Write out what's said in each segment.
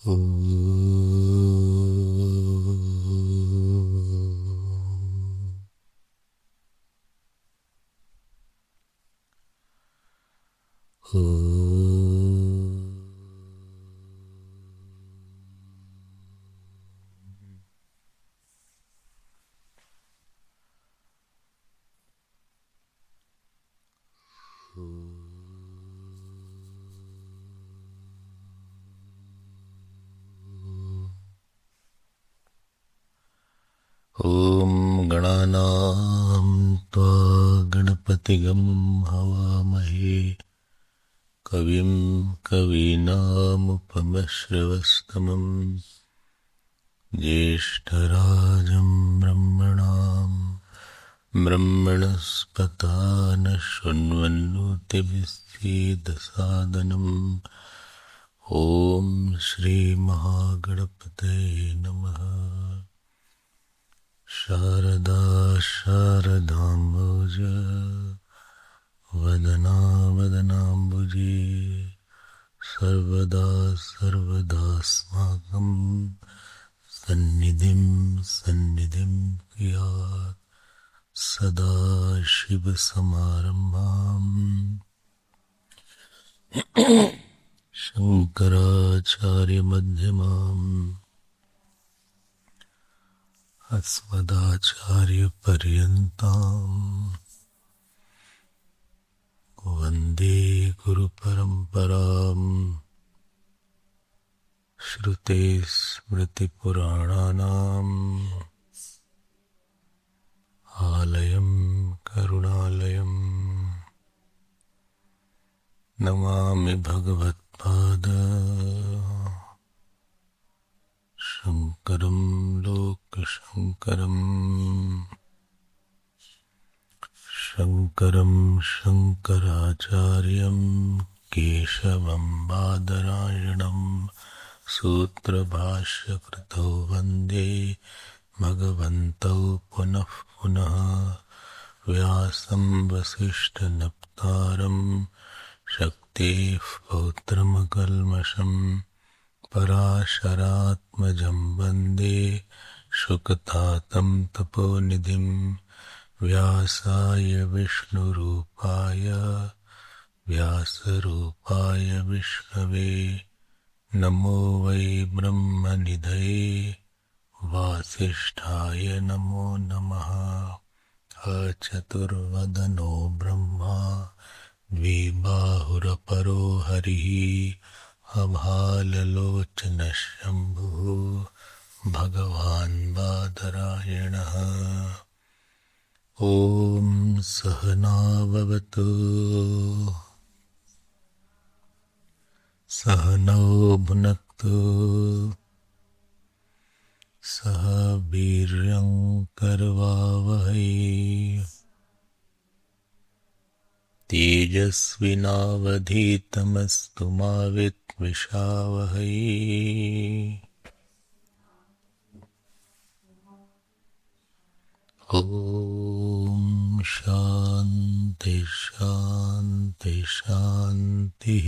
ॐ गणानां त्वा गणपतिगं हवामहे कविं कवीनामुपमश्रवस्तमं ज्येष्ठराजं ब्रह्मणां ब्रह्मणस्पता नः शृण्वन्नोतिभिस्सीदसादनम् ॐ श्रीमहागणपतये नमः। शारदा शारदाम्बुज वदना वदनाम्बुजे सर्वदा सर्वदास्माकं सन्निधिं सन्निधिं कुर्यात्। सदा शिवसमारम्भाम् शङ्कराचार्यमध्यमाम् अस्मदाचार्यपर्यन्ताम् वन्दे गुरुपरम्पराम्। श्रुतिस्मृतिपुराणानाम् आलयं करुणालयम् नमामि भगवत्पाद शङ्करं लोकशङ्करम्। शङ्करं शङ्कराचार्यं केशवं बादरायणं सूत्रभाष्यकृतौ वन्दे भगवन्तौ पुनः पुनः। व्यासं वसिष्ठनप्तारं शक्तेः पौत्रमकल्मषम् पराशरात्मजं वन्दे शुकतातं तपोनिधिम्। व्यासाय विष्णुरूपाय व्यासरूपाय विष्णवे नमो वै ब्रह्मनिधये वासिष्ठाय नमो नमः। अचतुर्वदनो ब्रह्मा द्विबाहुरपरो हरिः अभाललोचनः शम्भुः भगवान् बादरायणः। ॐ सहना भवतु सहनौ भुनक्तु सह वीर्यं करवावहै तेजस्विनावधीतमस्तु मा विद्विषावहै। ॐ शान्ति शान्ति शान्तिः।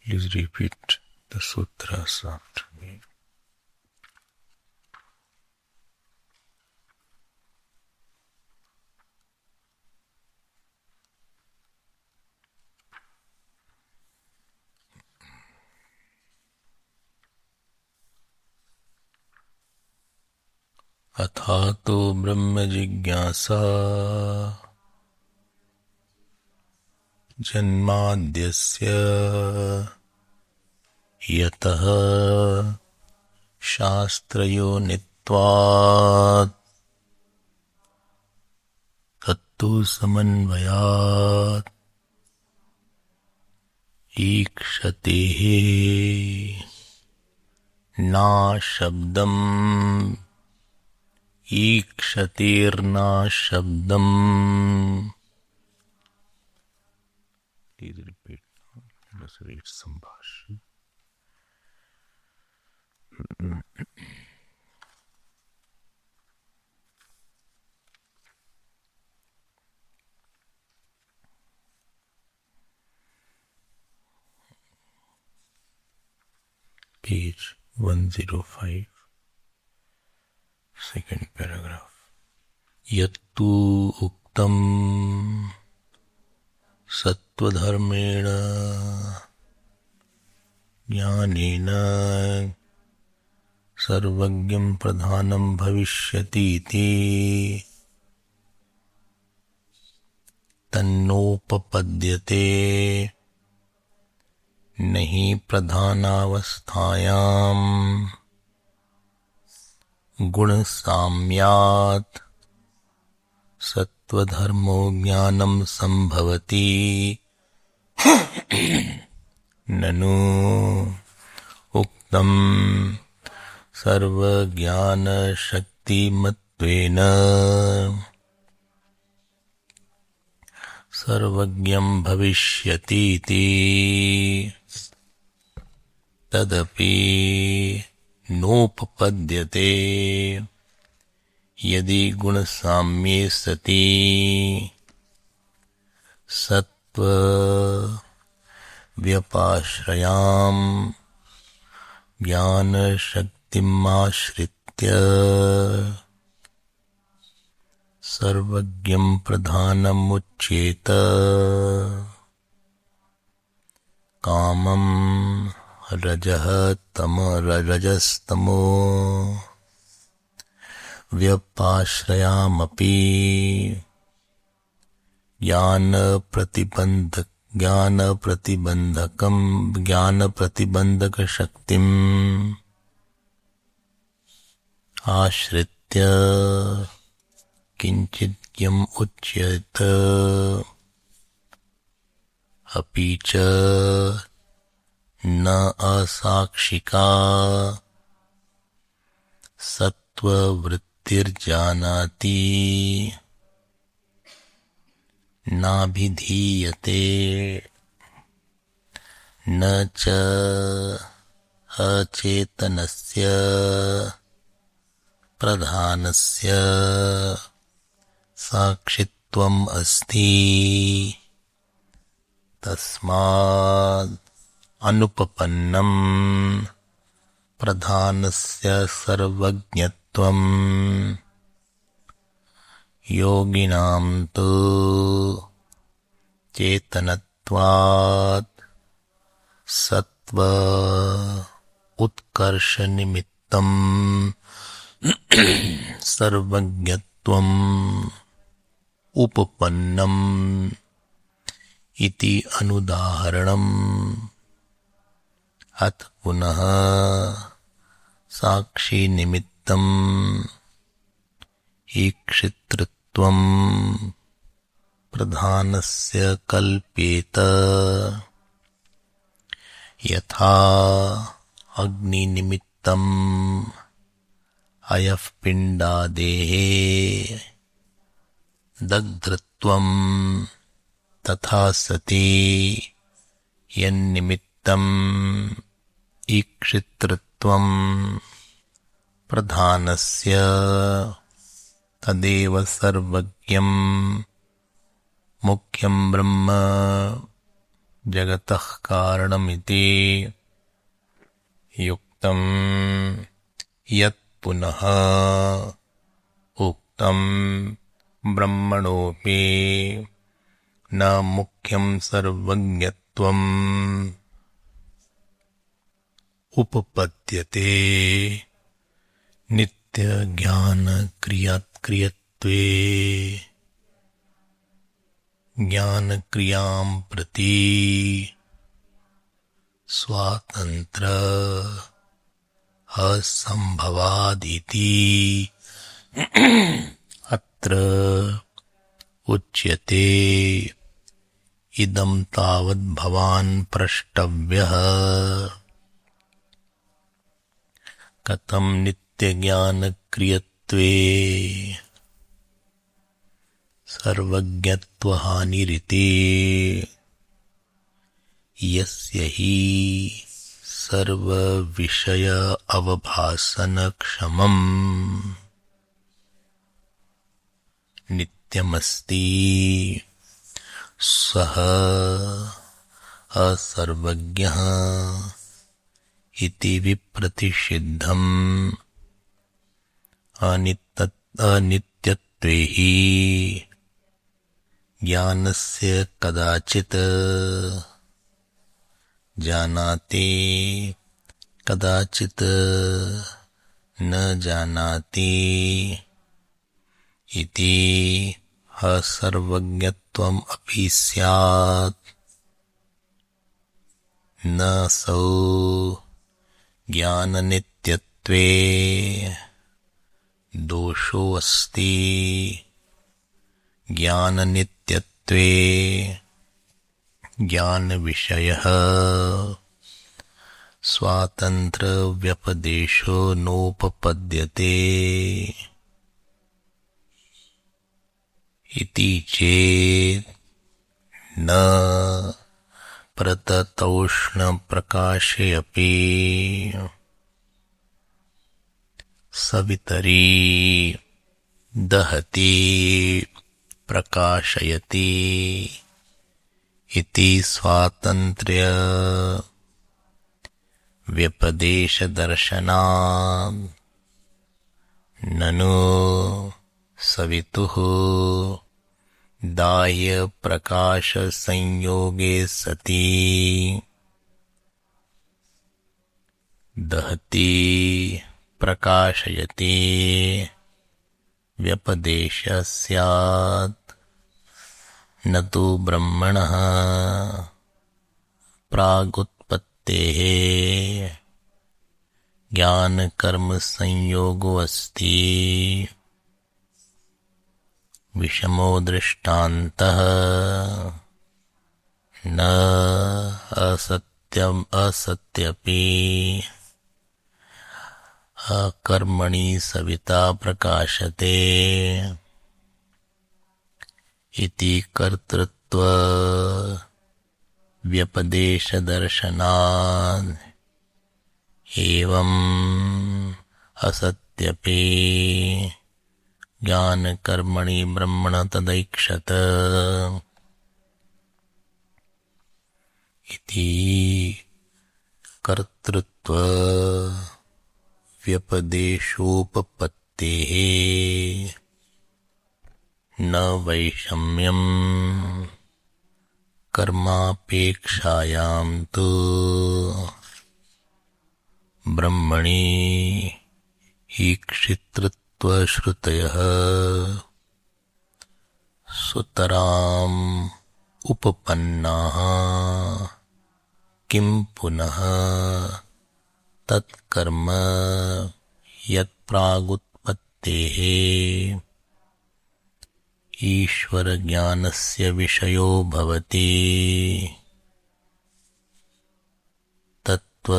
Please repeat the sutras after me. अथातो ब्रह्म जिज्ञासा जन्माद्यस्य यतः शास्त्रयोनित्वात् तत्तु समन्वयात् ईक्षतेः ना शब्दम् ईक्षतेर्ना शब्दम्। Please repeat. Let's read some Bhashya. Page 105, second paragraph. यत्तु उक्तम सत्वधर्मेण ज्ञानेन सर्वज्ञं प्रधानं भविष्यतीति तन्नोपपद्यते नहि प्रधानावस्थायां गुणसाम्यात् सत्वधर्मो ज्ञानं संभवति ननु उक्तं सर्वज्ञानशक्तिमत्त्वेन सर्वज्ञं भविष्यतीति तदपि नोपपद्यते यदि गुणसाम्ये सति सत्व व्यपाश्रयां ज्ञानशक्तिमाश्रित्य सर्वज्ञं प्रधानमुच्येत कामं रजः रजस्तमो व्यपाश्रयामपि ज्ञानप्रतिबन्धकशक्तिम् आश्रित्य किञ्चिद्यम् उच्येत अपि च न असाक्षिका सत्त्ववृत्तिर्जानाति नाभिधीयते न च अचेतनस्य प्रधानस्य साक्षित्वम् अस्ति तस्माद् अनुपपन्नं प्रधानस्य सर्वज्ञत्वम् योगिनां तु चेतनत्वात् सत्व उत्कर्षनिमित्तम् सर्वज्ञत्वम् उपपन्नम् इति अनुदाहरणम्। अथ पुनः साक्षिनिमित्तम् ईक्षितृत्वम् प्रधानस्य कल्प्येत यथा अग्निनिमित्तम् अयः पिण्डादेः दग्धत्वम् तथा सति यन्निमित्तम् ईक्षितृत्वम् प्रधानस्य तदेव सर्वज्ञम् मुख्यं ब्रह्म जगतः कारणमिति युक्तम् यत् पुनः उक्तं ब्रह्मणोऽपि न मुख्यं सर्वज्ञत्वम् उपपद्यते नित्यज्ञानक्रियात्क्रियत्वे ज्ञानक्रियां प्रति स्वातन्त्र असंभवादिति अत्र उच्यते। इदं तावत् भवान् प्रष्टव्यः कथं नित्यज्ञानक्रियत्वे सर्वज्ञत्वहानिरिति यस्य हि सर्वविषय अवभासनक्षमम् नित्यमस्ति सः असर्वज्ञः इति विप्रतिषिद्धम् अनित्यत्वे हि ज्ञानस्य कदाचित् जानाति कदाचित् न जानाति इति सर्वज्ञत्वम् अपि स्यात् न सौ ज्ञाननित्यत्वे दोषो अस्ति ज्ञाननित्यत्वे ज्ञानविषयः स्वातन्त्र्यव्यपदेशो नोपपद्यते इति चेत् न प्रततौष्णप्रकाशेऽपि सवितरी दहति प्रकाशयति इति स्वातन्त्र्य व्यपदेशदर्शनात् ननु सवितुः दाह्यप्रकाशसंयोगे सति दहति प्रकाशयति व्यपदेशः स्यात् न तु ब्रह्मणः प्रागुत्पत्तेः ज्ञानकर्मसंयोगो अस्ति विषमो दृष्टान्तः न असत्यपि अकर्मणि सविता प्रकाशते इति कर्तृत्व व्यपदेशदर्शनात् एवम् असत्यपि ज्ञानकर्मणि ब्रह्मण तदैक्षत इति कर्तृत्व व्यपदेशोपपत्तेः न वैषम्यम् कर्मापेक्षायां तु ब्रह्मणि ईक्षितृत्वश्रुतयः सुतराम् उपपन्नाः किं पुनः तत्कर्म यत्प्रागुत्पत्तेः ईश्वरज्ञानस्य विषयो भवति तत्त्व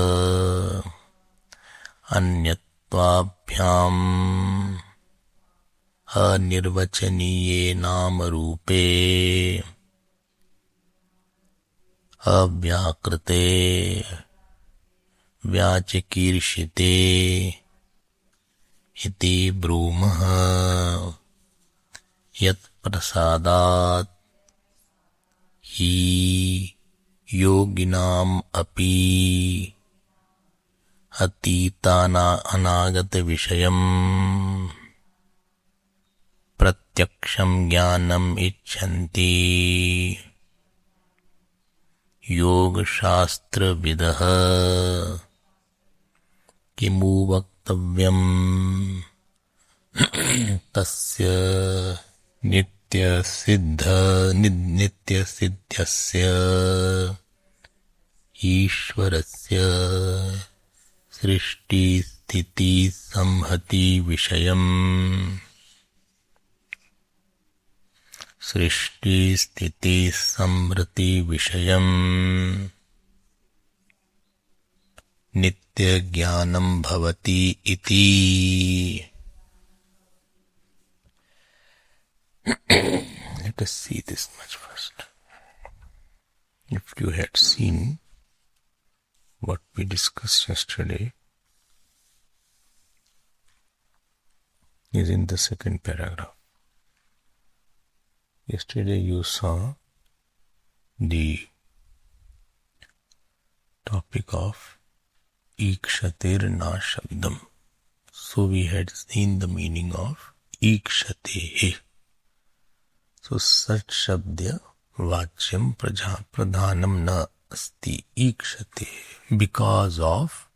अन्यत्वाभ्याम् अनिर्वचनीये नामरूपे अव्याकृते व्याचकीर्षिते इति ब्रूमः यत्प्रसादात् हि योगिनाम् अपि अतीतानागतविषयम् प्रत्यक्षं ज्ञानम् इच्छन्ति योगशास्त्रविदः किमु वक्तव्यम् तस्य नित्यसिद्धस्य ईश्वरस्य सृष्टिस्थितिसंहति विषयम् सृष्टिस्थितिसंहृति विषयम् नित्यज्ञानं भवति इति let us see this much first. If you had seen what we discussed yesterday is in the second paragraph. Yesterday you saw the topic of Ikshatir na shabdam. So we had seen the meaning of Ikshate. So Sat Shabdya Vachyam Pradhanam na asti Ikshate. Because of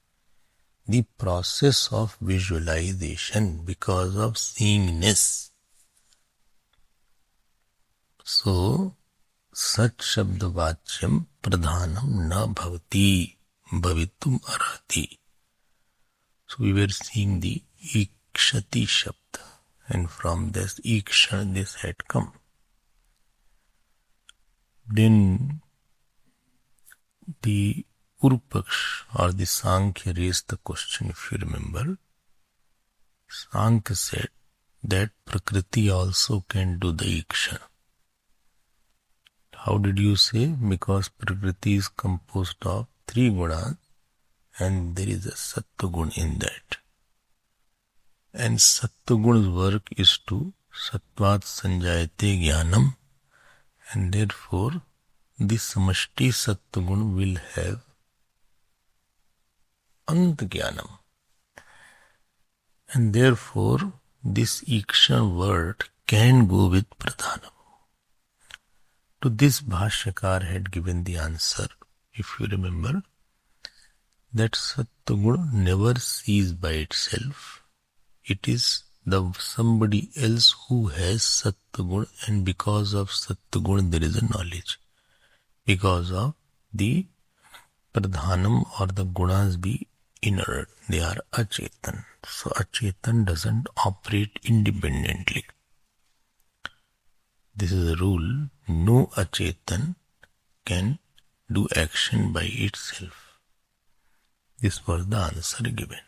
the process of visualization, because of seeingness. So Sat Shabda Vachyam Pradhanam na bhavati bhavitum arhati. So we were seeing the Ikshati Shabda, and from this Iksha this had come. Then the Urpaksh or the Sankhya raised the question, if you remember. Sankhya said that Prakriti also can do the Iksha. How did you say? Because Prakriti is composed of 3 gunas and there is a Sattva-gun in that. And Sattva-gun's work is to Sattvat Sanjayate Jnanam, and therefore the Samashti Sattva-gun will have Ant Jnanam. And therefore this Iksha word can go with Pradhanam. To this Bhashyakar had given the answer, if you remember, that Sattva-gun never sees by itself. It is the somebody else who has Sattva-gun, and because of Sattva-gun there is a knowledge. Because of the Pradhanam or the gunas be inert, they are achetan. So achetan doesn't operate independently. This is a rule. No achetan can do action by itself. This was the answer given.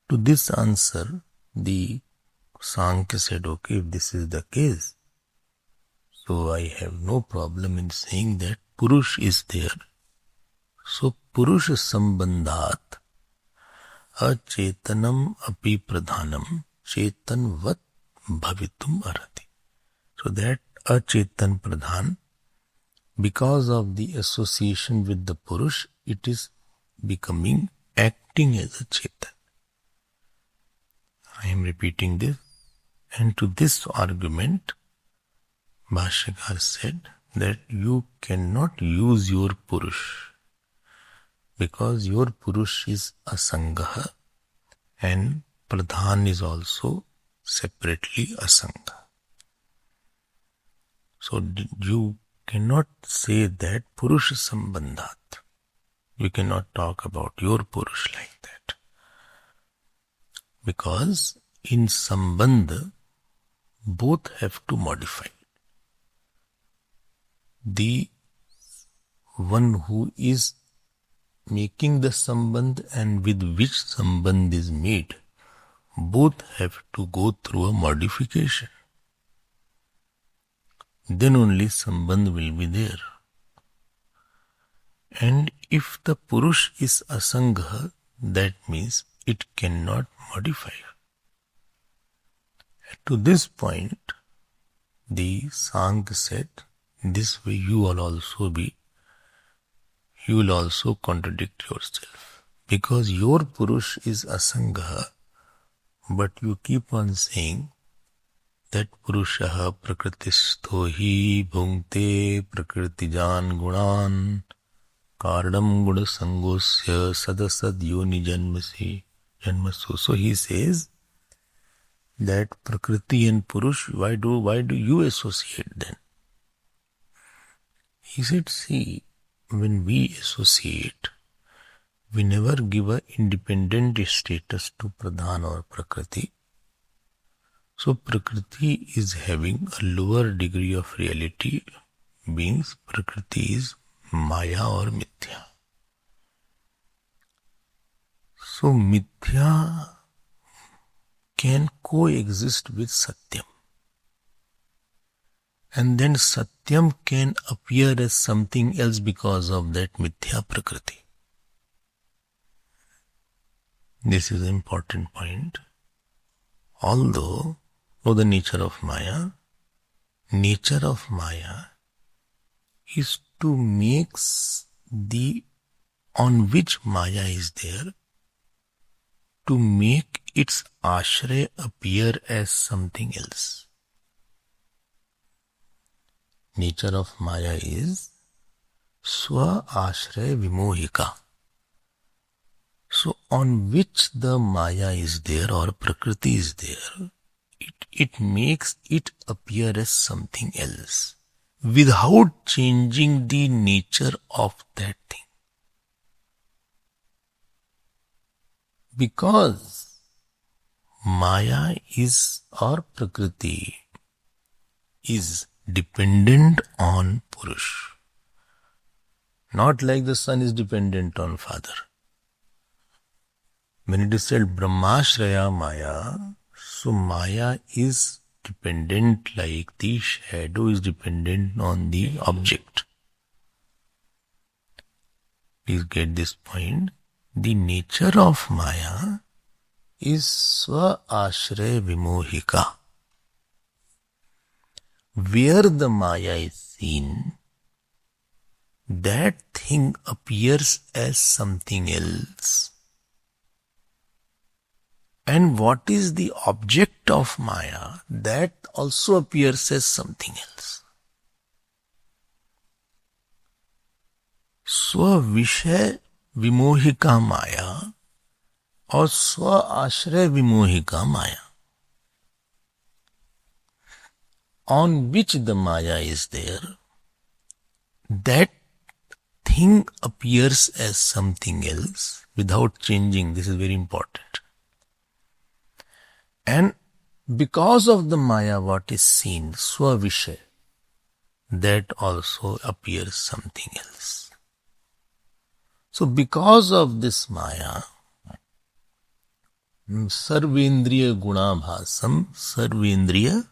To this answer, the Sankhya said, okay, if this is the case, so I have no problem in saying that Purush is there. So Purusha Sambandhat Achetanam api pradhanam chetanvat bhavitum arhati. So that Achetan Pradhan, because of the association with the Purush, it is becoming, acting as a Chetan. I am repeating this. And to this argument, Bhashyakar said that you cannot use your Purush, because your Purush is Asangaha and Pradhan is also separately Asanga. So you cannot say that Purusha Sambandhat. You cannot talk about your Purush like that. Because in Sambandha, both have to modify. The one who is making the Sambandh and with which Sambandh is made, both have to go through a modification. Then only Sambandh will be there. And if the Purush is Asangha, that means it cannot modify. To this point, the Sankhya said, this way you will also contradict yourself. Because your Purush is Asangha, but you keep on saying that Purushaha Prakritisto hi bhungte Prakritijan gunan Karanam guna sangosya sadasad yoni janmasu. So he says that Prakriti and Purush, why do you associate then? He said, see, when we associate, we never give an independent status to Pradhan or Prakriti. So Prakriti is having a lower degree of reality, means Prakriti is Maya or Mithya. So Mithya can coexist with Satyam. And then Satyam can appear as something else because of that Mithya Prakriti. This is an important point. Although, know the nature of Maya is to make the on which Maya is there to make its ashray appear as something else. Nature of Maya is Swa Ashray Vimohika. So on which the Maya is there or Prakriti is there, it makes it appear as something else without changing the nature of that thing. Because Maya is or Prakriti is dependent on Purush. Not like the son is dependent on father. When it is said Brahmashraya Maya, so Maya is dependent like the shadow is dependent on the object. Please get this point. The nature of Maya is Swa Ashray Vimohika. Where the Maya is seen, that thing appears as something else. And what is the object of Maya, that also appears as something else. Swa Vishay Vimohika Maya or Swa Ashray Vimohika Maya, on which the Maya is there, that thing appears as something else without changing. This is very important. And because of the Maya, what is seen, Swavishay, that also appears something else. So because of this Maya, Sarvendriya Gunabhasam, Sarvendriya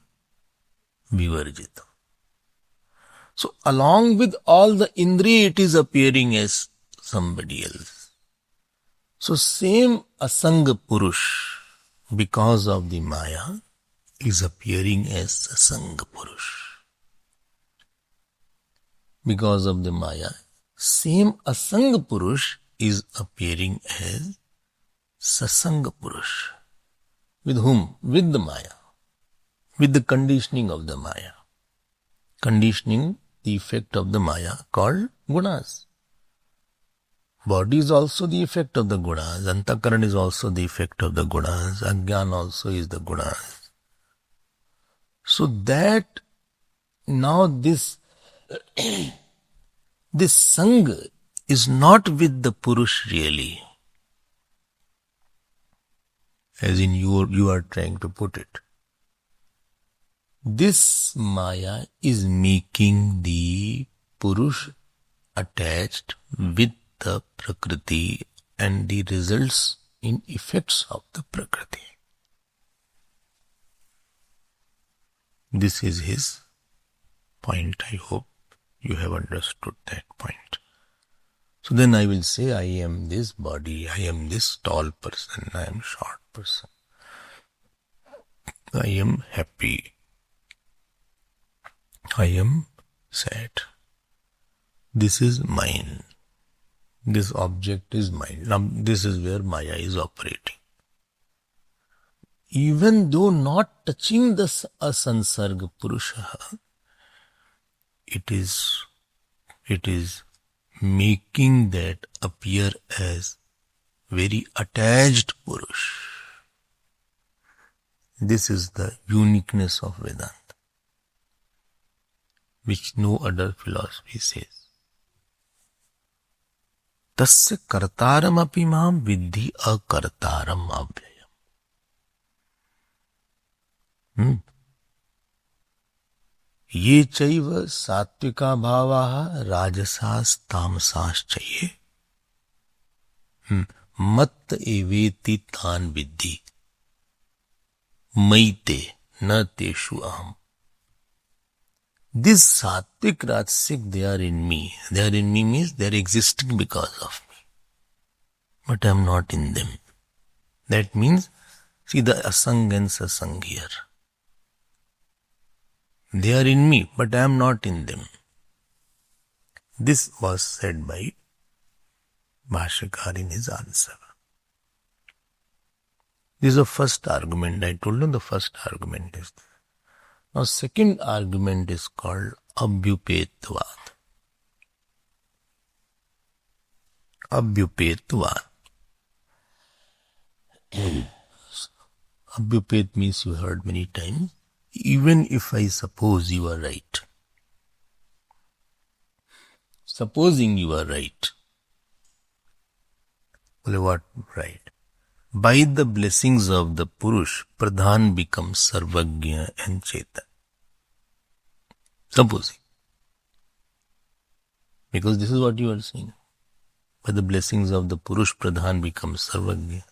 Vivarjitam. So along with all the Indriya, it is appearing as somebody else. So same Asanga Purush, because of the Maya, is appearing as Asanga Purush. Because of the Maya, same Asanga Purush is appearing as Sasanga Purush. With whom? With the Maya. With the conditioning of the Maya. Conditioning the effect of the Maya called Gunas. Body is also the effect of the Gunas. Antakaran is also the effect of the Gunas. Ajnana also is the Gunas. So that now this Sangha is not with the Purush really. As in you are trying to put it. This Maya is making the Purush attached with the Prakriti and the results in effects of the Prakriti. This is his point. I hope you have understood that point. So then I will say, I am this body, I am this tall person, I am short person. I am happy. I am sad. This is mine. This object is mine. Now this is where Maya is operating. Even though not touching the asansarga Purusha, it is making that appear as very attached Purush. This is the uniqueness of Vedanta, which no other philosophy says. Tasya kartaram api mam vidhi akartaram abhyayam. Ye chaiva sattvika bhavaha rajasas tamasas chaye. Mat eveti tan vidhi. Maite na teshu aham. This sattvic, rajasic, they are in me. They are in me means they are existing because of me. But I am not in them. That means, see the asang and sasang here. They are in me, but I am not in them. This was said by Bhashyakar in his answer. This is the first argument. I told you the first argument is this. Now second argument is called Abhyupetvad. Abhyupetvad. Abhyupet means you heard many times. Even if I suppose you are right. Supposing you are right. Well, what right? By the blessings of the Purush, Pradhan becomes Sarvagya and Chetan. Supposing. Because this is what you are saying. By the blessings of the Purush, Pradhan becomes Sarvagya.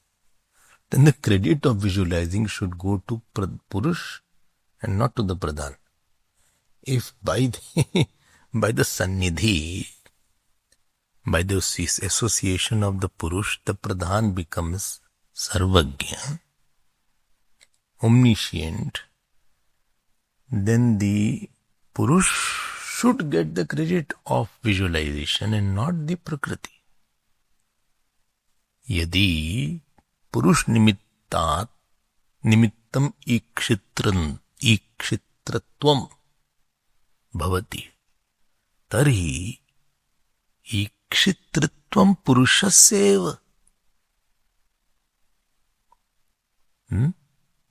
Then the credit of visualizing should go to Purush and not to the Pradhan. If by the Sannidhi, by the association of the Purush, the Pradhan becomes Sarvagya, omniscient, then the Purush should get the credit of visualization and not the Prakriti. Yadi Purush nimittat nimittam ikshitratvam bhavati tarhi ikshitratvam purushaseva.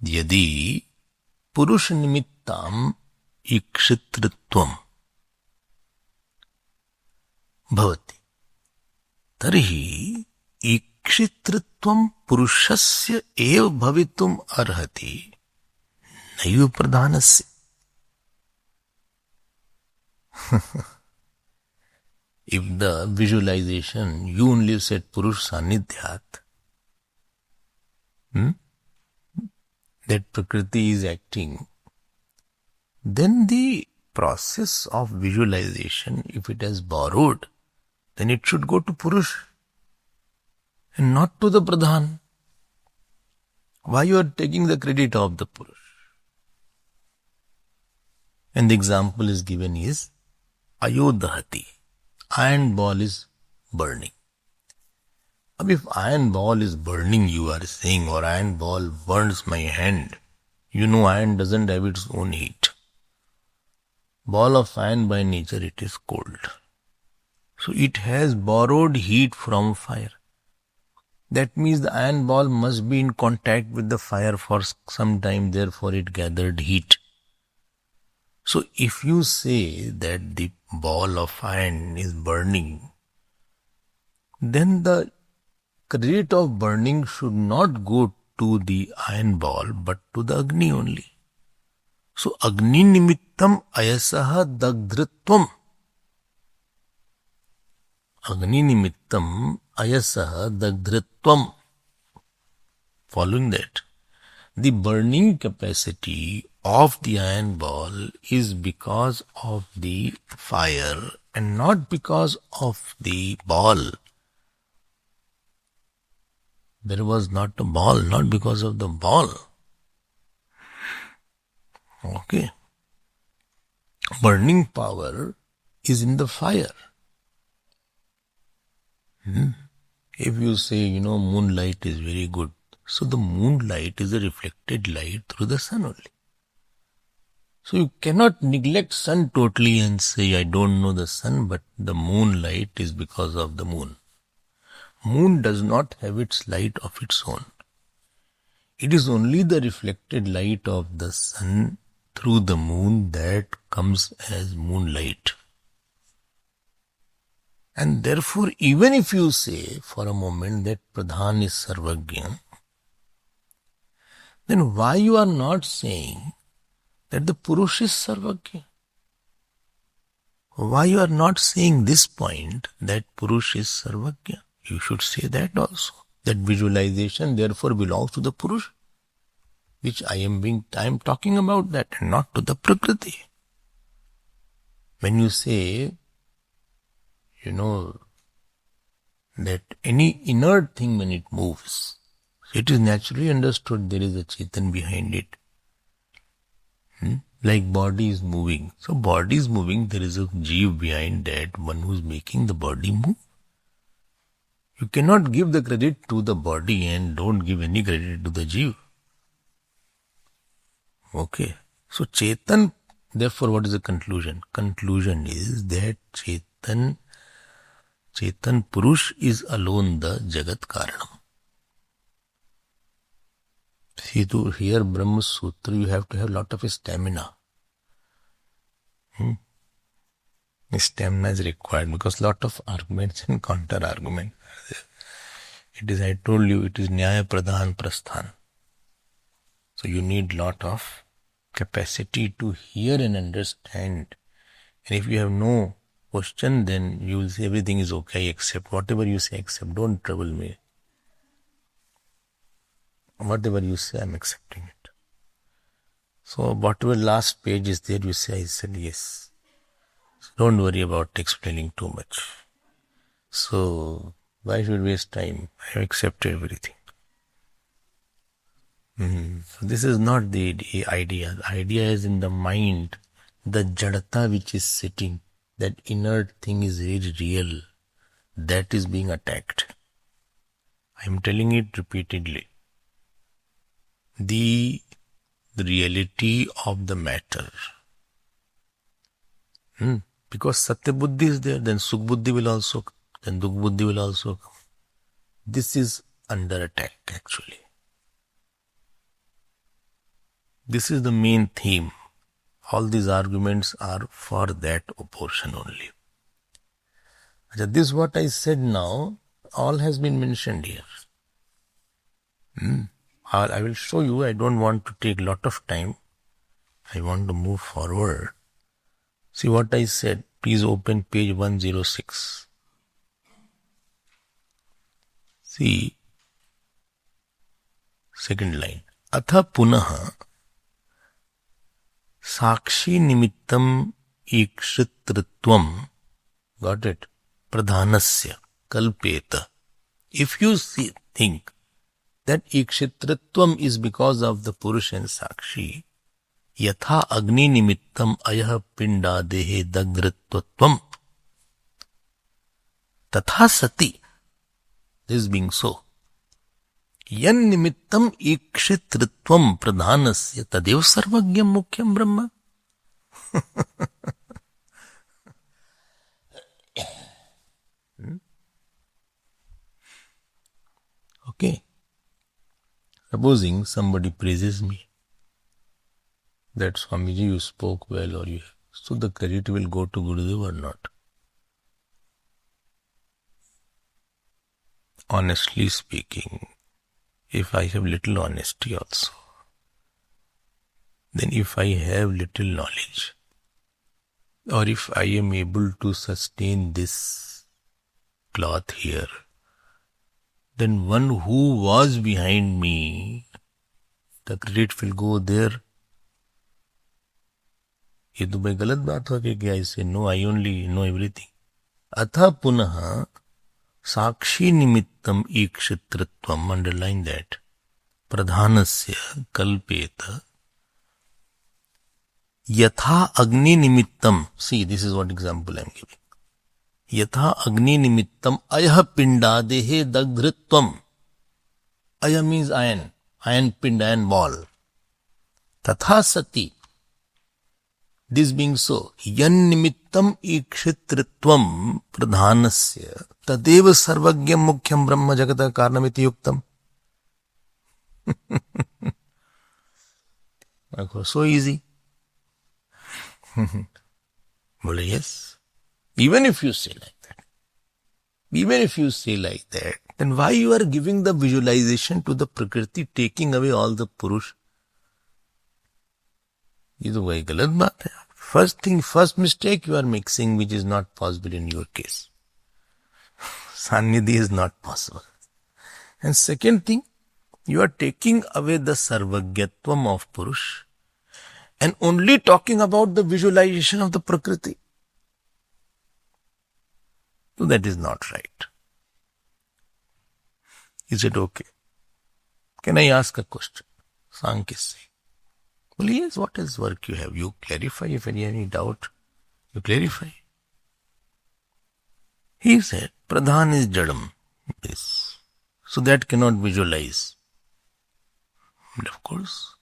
Yadi Purush nimittam ikshitratvam bhavati tarhi ikshitratvam purushasya eva bhavitum arhati naiva pradhanasya. If the visualization, you only said Purush Sanidhyat, that Prakriti is acting, then the process of visualization, if it has borrowed, then it should go to Purush and not to the Pradhan. Why you are taking the credit of the Purush? And the example is given is Ayodhati. Iron ball is burning. If iron ball is burning, you are saying, or iron ball burns my hand, you know iron doesn't have its own heat. Ball of iron by nature, it is cold. So it has borrowed heat from fire. That means the iron ball must be in contact with the fire for some time, therefore it gathered heat. So if you say that the ball of iron is burning, then the credit of burning should not go to the iron ball, but to the Agni only. So Agni nimittam ayasaha dagdritvam. Agni nimittam ayasaha dagdritvam. Following that, the burning capacity of the iron ball is because of the fire and not because of the ball. There was not a ball, not because of the ball. Okay. Burning power is in the fire. If you say, moonlight is very good, so the moonlight is a reflected light through the sun only. So you cannot neglect sun totally and say, I don't know the sun, but the moonlight is because of the moon. Moon does not have its light of its own. It is only the reflected light of the sun through the moon that comes as moonlight. And therefore, even if you say for a moment that Pradhan is Sarvagya, then why you are not saying that the Purush is Sarvagya? Why you are not saying this point that Purush is Sarvagya? You should say that also. That visualization therefore belongs to the Purush, which I am talking about that and not to the Prakriti. When you say, that any inert thing when it moves, it is naturally understood there is a Chetan behind it. Like body is moving. So body is moving, there is a Jeev behind that, one who is making the body move. You cannot give the credit to the body and don't give any credit to the Jeev. Okay. So Chetan, therefore what is the conclusion? Conclusion is that Chetan Purush is alone the Jagat Karanam. See, to hear Brahma Sutra, you have to have lot of stamina. Stamina is required because lot of arguments and counter arguments are there. It is, I told you, it is Nyaya Pradhan Prasthan. So you need lot of capacity to hear and understand. And if you have no question, then you will say everything is okay, accept. Whatever you say, accept. Don't trouble me. Whatever you say, I'm accepting it. So whatever last page is there, you say, I said yes. So don't worry about explaining too much. So why should waste time? I have accepted everything. So this is not the idea. The idea is in the mind, the jadata which is sitting, that inert thing is very real. That is being attacked. I am telling it repeatedly. The reality of the matter. Because Satya Buddhi is there, then Sukh Buddhi will also come, then Dukh Buddhi will also come. This is under attack actually. This is the main theme. All these arguments are for that portion only. This is what I said now, all has been mentioned here. I will show you, I don't want to take lot of time. I want to move forward. See what I said. Please open page 106. See, second line. Atha punaha sakshi nimittam ikshitritvam, got it, pradhanasya kalpeta. If you think that ikshitritvam is because of the Purush and Sakshi, yatha agni nimittam ayah pinda dehe dagritvatvam, tatha sati, this being so, yan nimittam ikshitritvam pradhanasya tadev sarvagyam mukhyam brahma. Okay. Supposing somebody praises me, that Swamiji, you spoke well, or you, so the credit will go to Gurudev or not? Honestly speaking, if I have little honesty also, then if I have little knowledge, or if I am able to sustain this cloth here, then one who was behind me, the credit will go there. ये तो भाई गलत बात हो गई क्या? इससे no, I only know everything. अतः पुनः साक्षी निमित्तम ईक्षित्रत्वम, अंडरलाइन दैट, प्रधानस्य कल्पेत यथा अग्नि निमित्तम. See, this is what example I am giving. यथा अग्नि निमित्तम अयः पिंडादेहे दग्धृत्वम. अयः मीन्स आयन, आयन पिंड, आयन बॉल. तथा सति, this being so, yan nimittam ikshitritvam pradhanasya tadeva sarvagyam mukhyam brahma jagata karanamiti yuktam. So easy. Well, yes. Even if you say like that, then why you are giving the visualization to the Prakriti, taking away all the Purush? ये तो वही गलत बात है. First mistake you are mixing, which is not possible in your case. Sannidhi is not possible. And second thing, you are taking away the sarvagyatvam of Purush and only talking about the visualization of the Prakriti. So that is not right. Is it okay? Can I ask a question? Sankya. Well, yes, what else work you have? You clarify. If you have any doubt, you clarify. He said, Pradhan is Jadam. This. So that cannot visualize. And of course.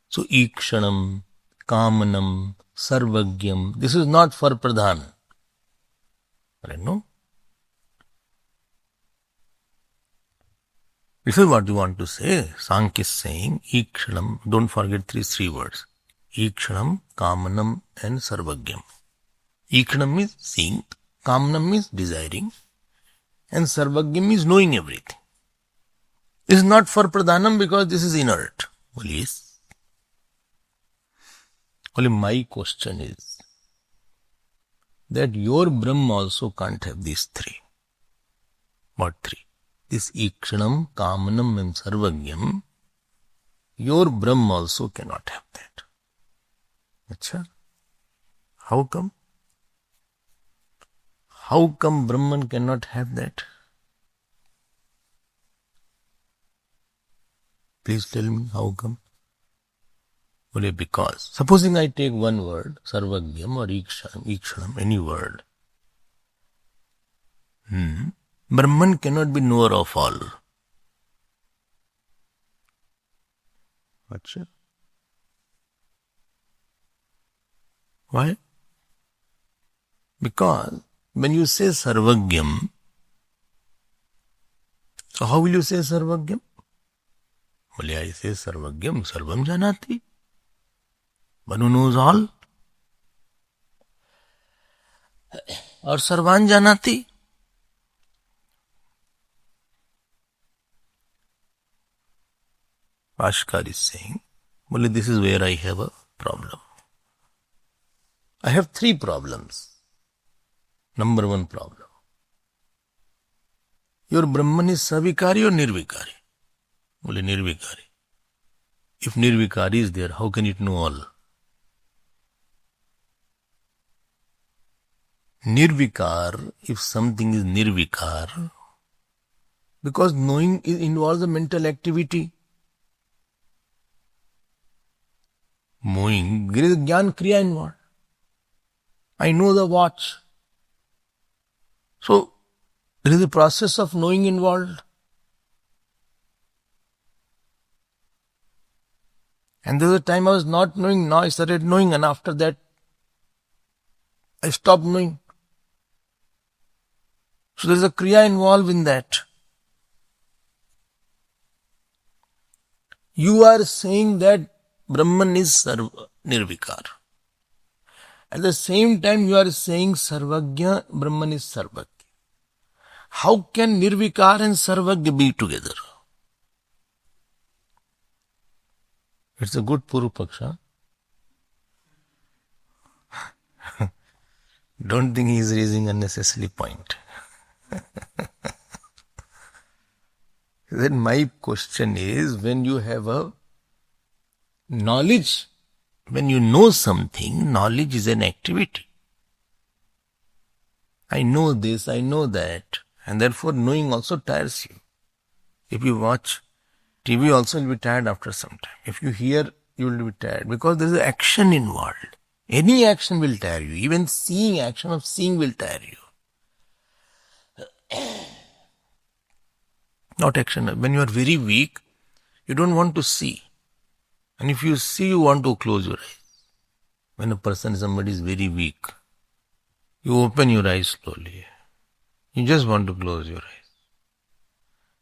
So Ikshanam, Kamanam, Sarvagyam. This is not for Pradhan. Right, no? This is what you want to say. Sankhya is saying, Ikshanam, don't forget these three words. Ikshanam, Kamanam and Sarvagyam. Ikshanam means seeing, Kamanam means desiring, and Sarvagyam means knowing everything. This is not for Pradhanam because this is inert. Well, yes. Only my question is that your Brahma also can't have these three. What three? This Ikshanam, Kamanam and Sarvagyam, your Brahma also cannot have that. Achha? How come? How come Brahman cannot have that? Please tell me how come? Well, because, supposing I take one word, Sarvagyam or Ikshanam, any word. Brahman cannot be knower of all. Achha? Why? Because when you say Sarvagyam, so how will you say Sarvagyam? Well, I say Sarvagyam, Sarvam Janati. One who knows all. Or Sarvan Janati. Bhashkar is saying, well, this is where I have a problem. I have three problems. Number one problem. Your Brahman is Savikari or Nirvikari? Well, Nirvikari. If Nirvikari is there, how can it know all? Nirvikar, if something is Nirvikar, because knowing involves a mental activity. Knowing, there is a Gyan Kriya involved. I know the watch. So, there is a process of knowing involved. And there was a time I was not knowing, now I started knowing, and after that, I stopped knowing. So there is a Kriya involved in that. You are saying that Brahman is Nirvikar. At the same time, you are saying Sarvagya, Brahman is Sarvagya. How can Nirvikar and Sarvagya be together? It's a good Puru Paksha. Don't think he is raising unnecessary point. Then my question is, when you have a knowledge, when you know something, knowledge is an activity. I know this, I know that, and therefore knowing also tires you. If you watch TV also will be tired after some time. If you hear, you will be tired because there is action involved. Any action will tire you. Even seeing, action of seeing will tire you. Not action. When you are very weak, you don't want to see. And if you see, you want to close your eyes. When a person, somebody is very weak, you open your eyes slowly. You just want to close your eyes.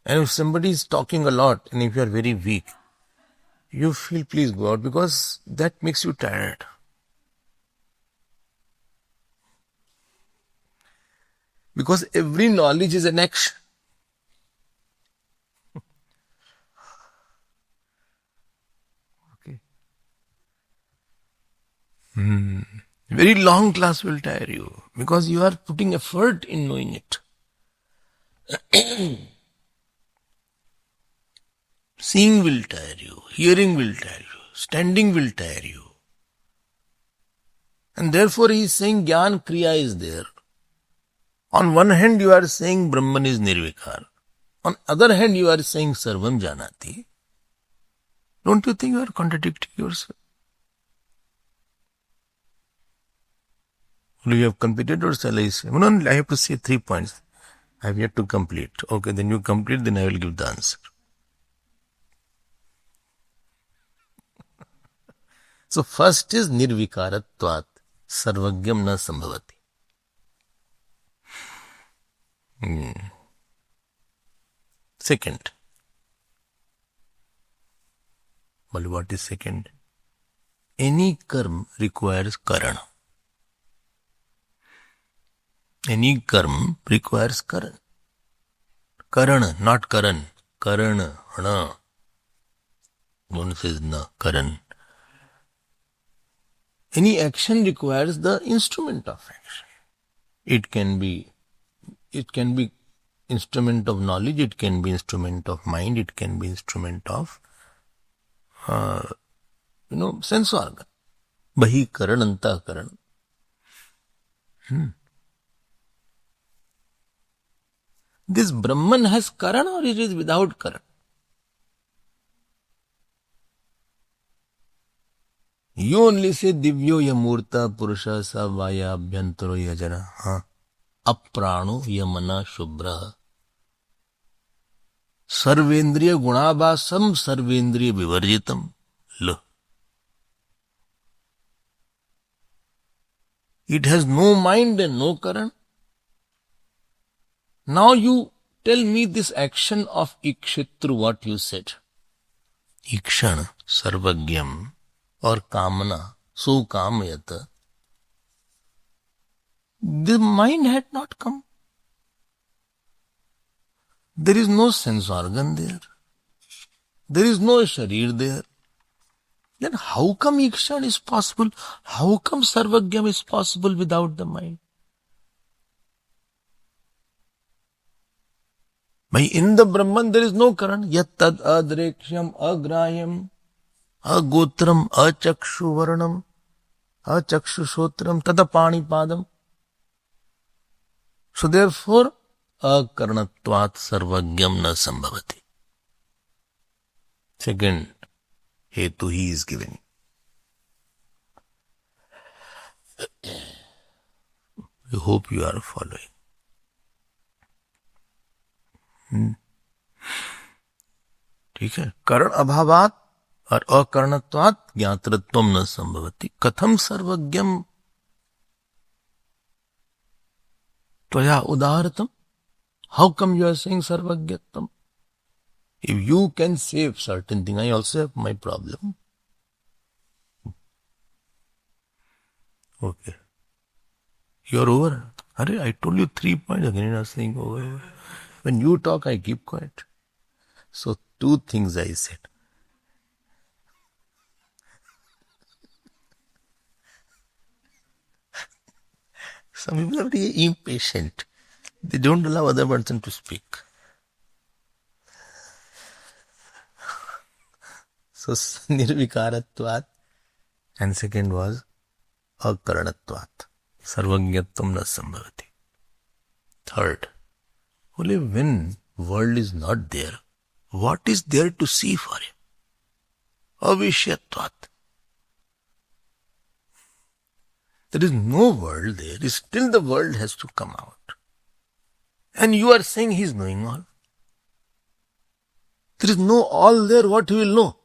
And if somebody is talking a lot, and if you are very weak, you feel please go out because that makes you tired. Because every knowledge is an action. Okay. Very long class will tire you because you are putting effort in knowing it. Seeing will tire you, hearing will tire you, standing will tire you. And therefore he is saying Gyan Kriya is there. On one hand you are saying Brahman is Nirvikar. On other hand you are saying Sarvam Janati. Don't you think you are contradicting yourself? Will you have completed or shall I say? No, I have to say 3 points. I have yet to complete. Okay, then you complete, then I will give the answer. So first is nirvikaratvat, sarvagyam na sambhavati. Second. But what is second? Any karma requires karana. Any karma requires karana. Karana, not karan. Karana, hana. One says na, karan. Any action requires the instrument of action. It can be instrument of knowledge, it can be instrument of mind, it can be instrument of sense organ. Bahi karan, anta karan. This Brahman has karan or it is without karan? You only say divyo yamurta purusha sa vaya abhyantaro yajana. Aprano yamana shubra. Sarvendriya gunabhasam sarvendriya vivarjitam. Look. It has no mind and no karan. Now you tell me this action of Ikshitru, what you said. Ikshan, sarvagyam, or kamana, so kamayata. The mind had not come. There is no sense organ there. There is no sharir there. Then how come Ikshan is possible? How come sarvagyam is possible without the mind? In the Brahman there is no karan. Yat tad adreksham agrayam agotram achakshu varnam achakshu shotram tadapani padam. So therefore akaranatvat sarvagyam na sambhavati. Second hetu he is giving. I hope you are following. ठीक है. करण अभावात और अकरणत्वात ज्ञातृत्वम न संभवति. कथम सर्वज्ञम त्वया उदाहृतम. How come you are saying sarvajñatvam? If you can say certain thing, I also have my problem. Okay. You are over. Arey, I told you 3 points again. You are saying over. When you talk, I keep quiet. So 2 things I said. Some people are very impatient. They don't allow other person to speak. So nirvikaratvat, and second was akaranatvat. Sarvajñatvam na sambhavati. Third, only when world is not there, what is there to see for him? Avishyatvat. There is no world there. Still the world has to come out. And you are saying he is knowing all. There is no all there, what he will know?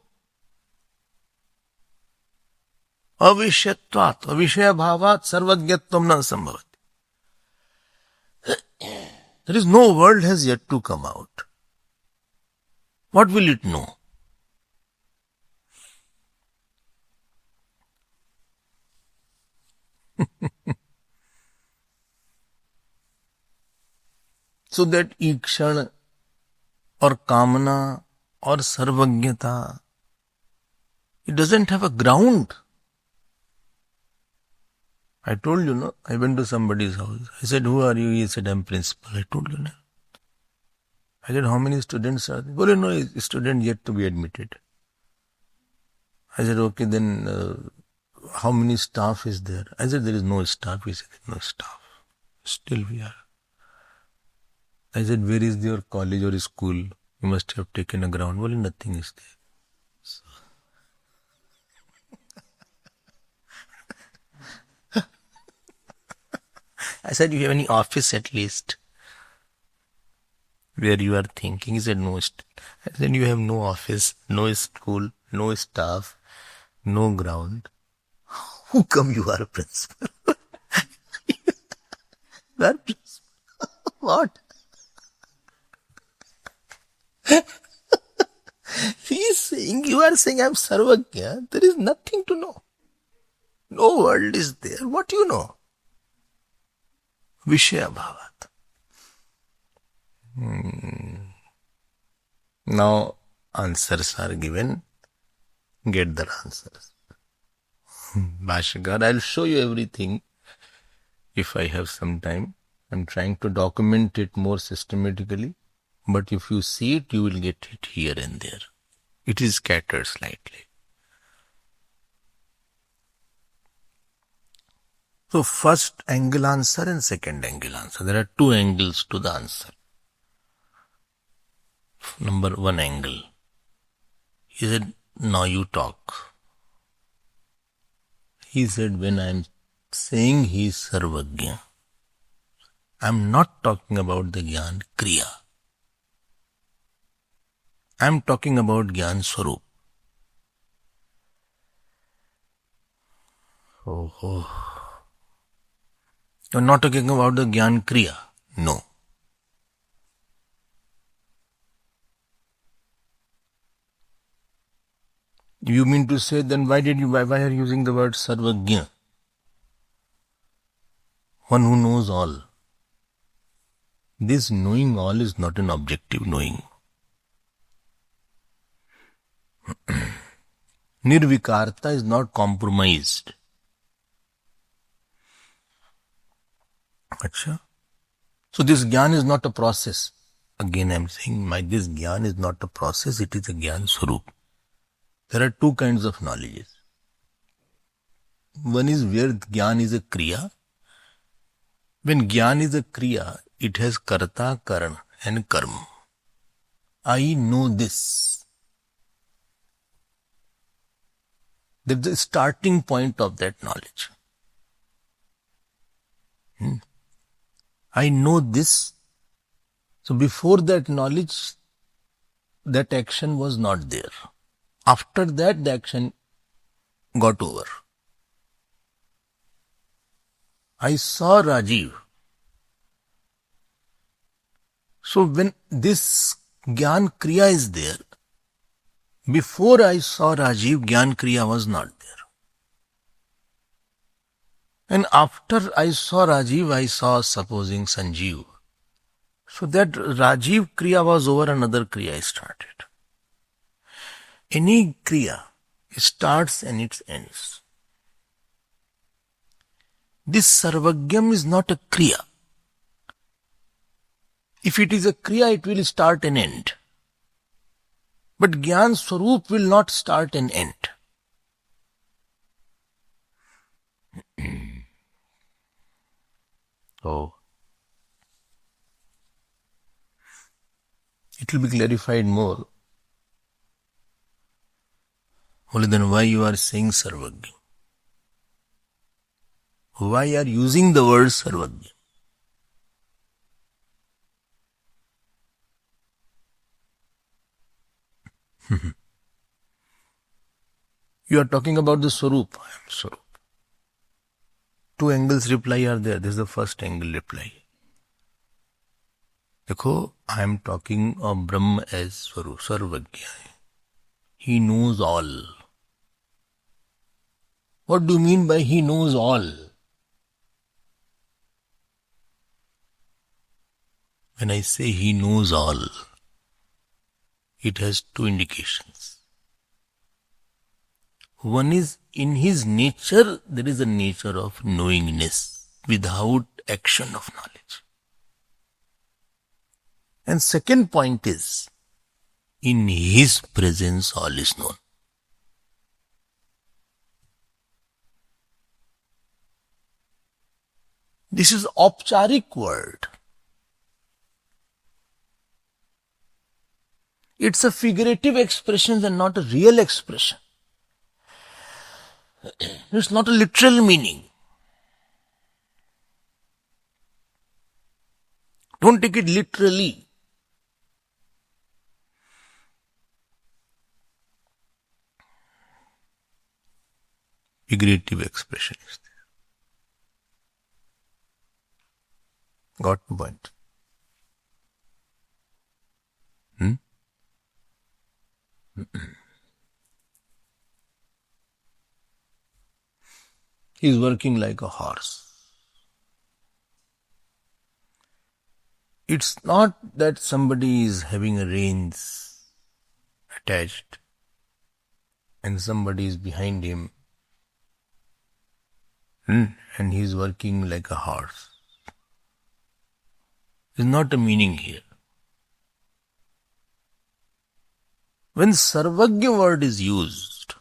Avishyatvat, avishya bhavat, sarvajñatvam na sambhavati. There is no world has yet to come out. What will it know? So that ikshan or kamana or sarvajñata, it doesn't have a ground. I told you, no? I went to somebody's house. I said, who are you? He said, I'm principal. I told you, no? I said, how many students are there? Well, no, a student yet to be admitted. I said, okay, then how many staff is there? I said, there is no staff. He said, no staff. Still we are. I said, where is your college or school? You must have taken a ground. Well, nothing is there. So, I said, you have any office at least? where you are thinking. He said, no. I said, you have no office, no school, no staff, no ground. How come you are a principal? You are principal. What? He is saying, you are saying, I am Sarvagya. There is nothing to know. No world is there. What you know? Vishaya Bhavat. Now answers are given. Get the answers. Bhashakar, I'll show you everything if I have some time. I'm trying to document it more systematically. But if you see it, you will get it here and there. It is scattered slightly. So first angle answer and second angle answer. There are two angles to the answer. Number one angle. He said, now you talk. He said, when I am saying he is Sarvagya, I am not talking about the Gyan Kriya. I am talking about Gyan Swarup. You're not talking about the Gyan Kriya. No. You mean to say then why are you using the word Sarvagya? One who knows all. This knowing all is not an objective knowing. Nirvikarta is not compromised. Achha? So this Gyan is not a process. Again I am saying this Gyan is not a process, it is a Gyan Swarup. There are two kinds of knowledges. One is where Gyan is a Kriya. When Gyan is a Kriya, it has Karta, Karana and Karma. I know this. That's the starting point of that knowledge. I know this. So before that knowledge, that action was not there. After that, the action got over. I saw Rajiv. So when this Gyan Kriya is there, before I saw Rajiv, Gyan Kriya was not there. And after I saw Rajiv, I saw supposing Sanjeev. So that Rajiv Kriya was over, another Kriya started. Any Kriya starts and it ends. This Sarvagyam is not a Kriya. If it is a Kriya, it will start and end. But Gyan Swarup will not start and end. Oh. It will be clarified more. Only then why you are saying Sarvagya? Why are you using the word Sarvagya? You are talking about the Swarup. I am Swarup. Two angles reply are there. This is the first angle reply. Dekho, I am talking of Brahma as Swarup, Sarvagya. He knows all. What do you mean by he knows all? When I say he knows all, it has two indications. One is, in his nature, there is a nature of knowingness without action of knowledge. And second point is, in his presence all is known. This is Aupcharik word. It's a figurative expression and not a real expression. It's not a literal meaning. Don't take it literally. figurative expression is there. Got the point? He is working like a horse. It's not that somebody is having a reins attached and somebody is behind him and he is working like a horse. There's not a meaning here. When Sarvagya word is used,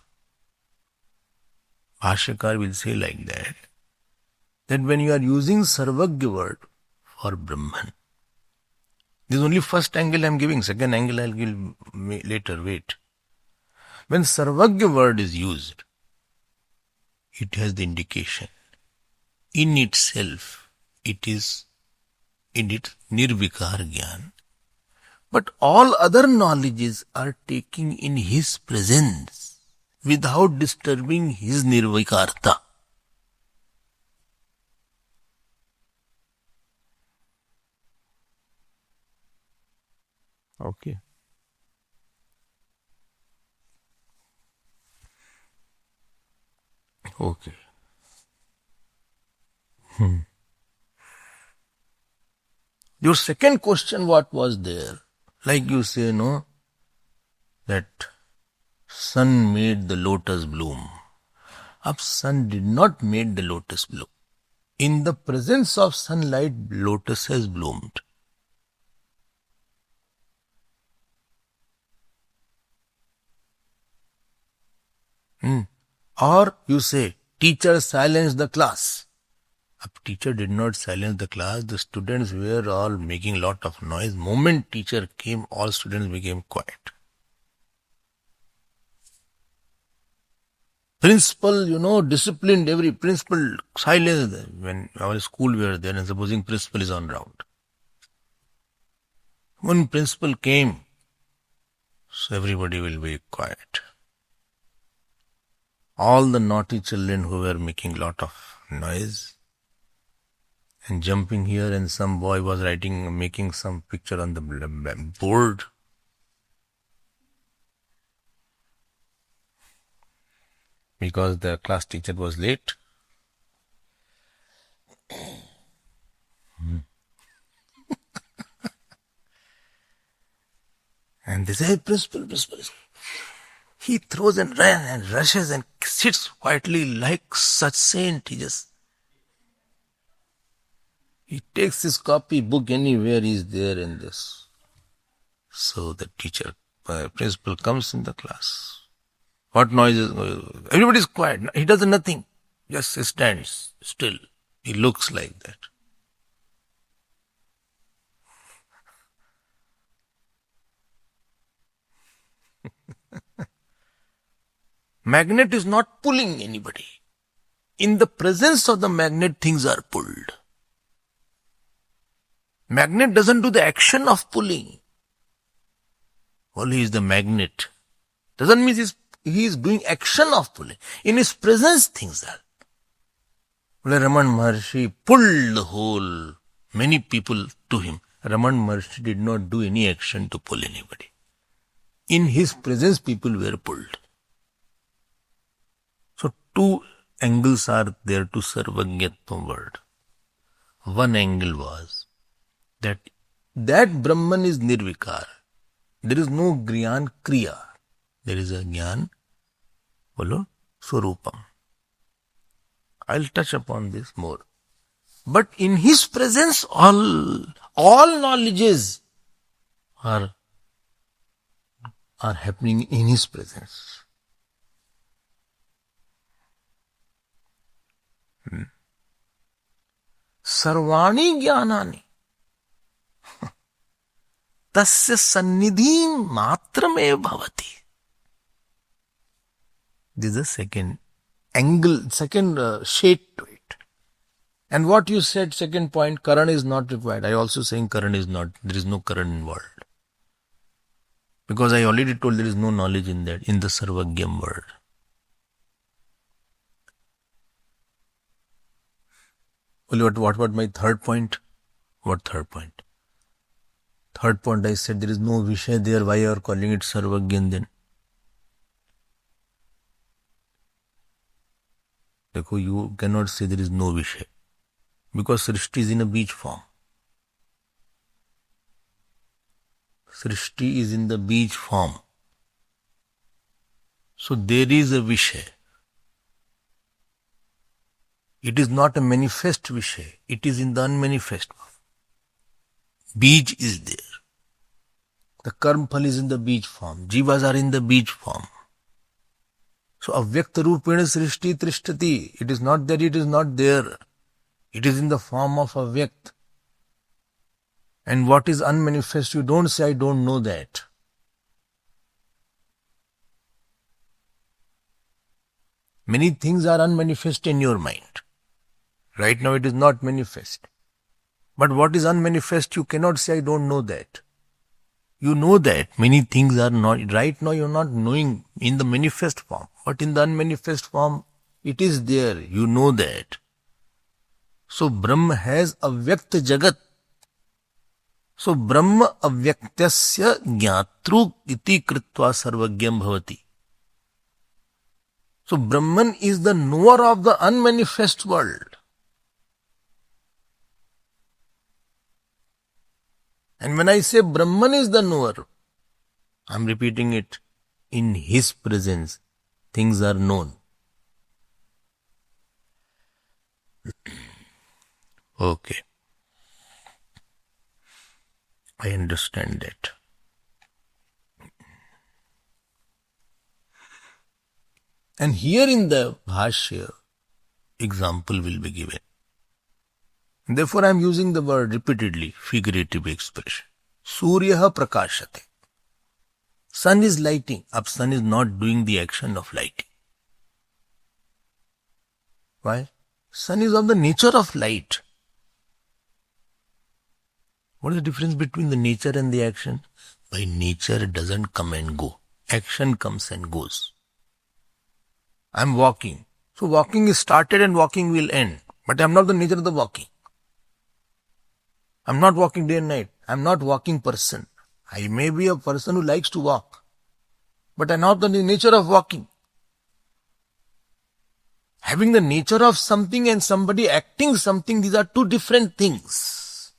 Bhashyakar will say like that when you are using Sarvagya word for Brahman, this is only first angle I am giving, second angle I will give later, wait. When Sarvagya word is used, it has the indication. In itself, it is in its nirvikar jnana. But all other knowledges are taking in his presence without disturbing his nirvikarta. Okay. Okay. Your second question, what was there? Like you say, no, that sun made the lotus bloom. Ab sun did not make the lotus bloom. In the presence of sunlight, lotus has bloomed. Or you say, teacher silenced the class. A teacher did not silence the class. The students were all making lot of noise. Moment teacher came, all students became quiet. Principal, disciplined every principal, silence. When our school were there and supposing principal is on route. When principal came, so everybody will be quiet. All the naughty children who were making lot of noise and jumping here, and some boy was making some picture on the board. Because the class teacher was late. And they say, principal. He throws and runs and rushes and sits quietly like such saint. He takes his copy book anywhere, he is there in this. So the teacher, principal comes in the class. What noise is going on? Everybody is quiet. He does nothing. Just stands still. He looks like that. Magnet is not pulling anybody. In the presence of the magnet, things are pulled. Magnet doesn't do the action of pulling. Only he is the magnet. Doesn't mean he is doing action of pulling. In his presence, things are. Raman Maharshi pulled the whole, many people to him. Raman Maharshi did not do any action to pull anybody. In his presence, people were pulled. So two angles are there to Sarvagnyatva word. One angle was that Brahman is nirvikar. There is no Gyan Kriya. There is a Gyan, Swarupam. I'll touch upon this more. But in his presence, all knowledges are happening in his presence. Sarvani Jnanani Tasya Sannidhim Matrame Bhavati. This is the second angle, second shade to it. And what you said, second point, Karan is not required. I also saying Karan is not, there is no Karan involved. Because I already told there is no knowledge in that, in the Sarvagyam word. What about my third point? What third point? Third point, I said there is no Vishay there. Why you are calling it Sarvagyan then? Dekho, you cannot say there is no Vishay. Because Srishti is in a beach form. Srishti is in the beach form. So there is a Vishay. It is not a manifest Vishay. It is in the unmanifest form. Beej is there. The karmphal is in the beej form. Jivas are in the beej form. So avyakta rupena srishti trishtati. It is not that it is not there. It is in the form of avyakt. And what is unmanifest, you don't say, I don't know that. Many things are unmanifest in your mind. Right now it is not manifest. But what is unmanifest, you cannot say, I don't know that. You know that many things are not, right now you are not knowing in the manifest form. But in the unmanifest form, it is there. You know that. So Brahma has avyakt jagat. So Brahma avyaktasya jnatru iti kritva sarvagyam bhavati. So Brahman is the knower of the unmanifest world. And when I say Brahman is the knower, I am repeating it. In his presence, things are known. Okay. I understand that. And here in the Bhashya, example will be given. Therefore, I am using the word repeatedly, figurative expression. Suryaha prakashate. Sun is lighting. Up sun is not doing the action of lighting. Why? Sun is of the nature of light. What is the difference between the nature and the action? By nature, it doesn't come and go. Action comes and goes. I am walking. So walking is started and walking will end. But I am not the nature of the walking. I am not walking day and night. I am not walking person. I may be a person who likes to walk. But I am not the nature of walking. Having the nature of something and somebody acting something, these are two different things.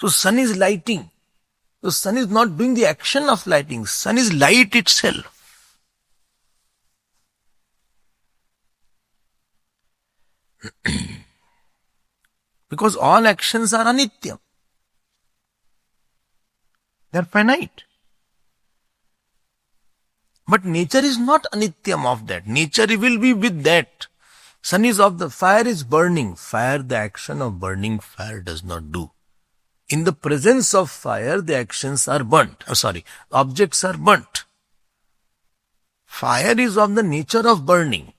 So sun is lighting. The sun is not doing the action of lighting. Sun is light itself. Because all actions are anityam. They are finite. But nature is not anityam of that. Nature will be with that. Sun is of the fire is burning. Fire, the action of burning fire does not do. In the presence of fire, the actions are burnt. Objects are burnt. Fire is of the nature of burning.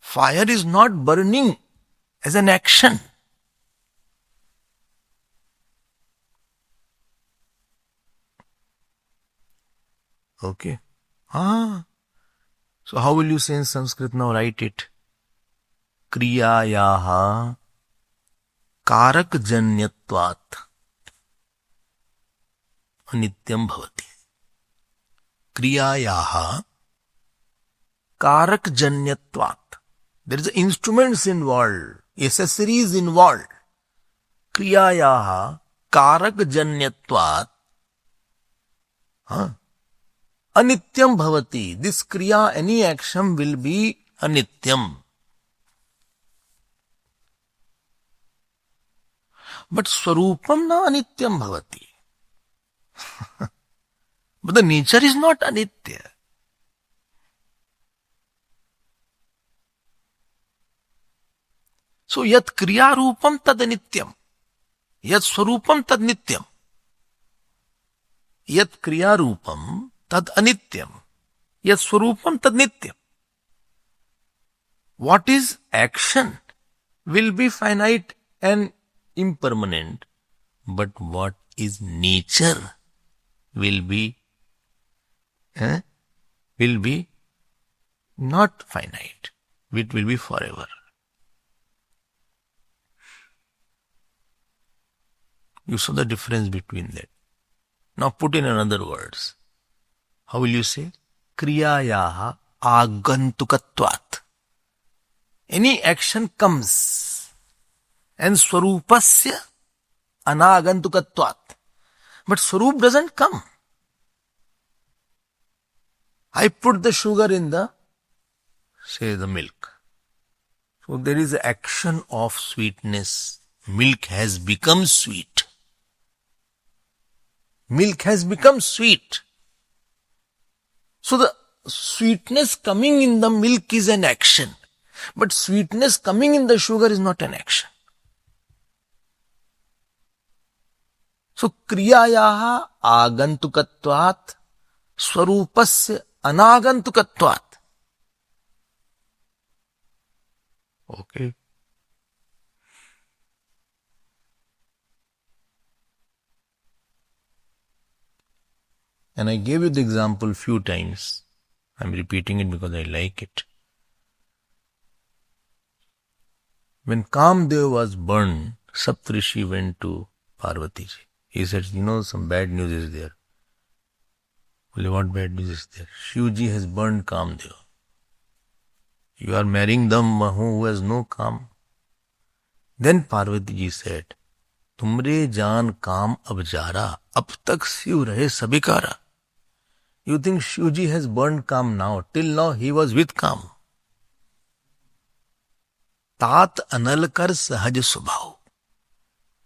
Fire is not burning as an action. Okay. So how will you say in Sanskrit now? Write it. Kriyayaha karakjanyatvat anityam bhavati. Kriyayaha karakjanyatvat. There is instruments involved, accessories involved. Kriyayaha karakjanyatvat anityam bhavati. This kriya, any action will be anityam. But swarupam na anityam bhavati. But the nature is not anitya. So yat kriya rupam tad anityam. Yat swarupam tad nityam. Yat kriya rupam tad anityam. Yat swarupam tad nityam. What is action will be finite and impermanent, but what is nature will be not finite. It will be forever. You saw the difference between that. Now put in another words. How will you say? Kriyayaha agantukatvat. Any action comes and swarupasya anagantukatvat. But swarup doesn't come. I put the sugar in the, say, the milk. So there is an action of sweetness. Milk has become sweet. Milk has become sweet. So the sweetness coming in the milk is an action. But sweetness coming in the sugar is not an action. So kriyayaha agantukatvat swarupasya anagantukatvat. Okay. And I gave you the example few times. I'm repeating it because I like it. When Kamdev was burned, Saptrishi went to Parvati ji. He said, some bad news is there. Well, what bad news is there? Shivji has burned Kamdev. You are marrying the Mahu who has no Kam. Then Parvati ji said, Tumre jaan Kam ab jara, ab tak Shiv rahe sabikara. You think Shivji has burned Kam now. Till now he was with Kam. Tat analkar sahaj subhav.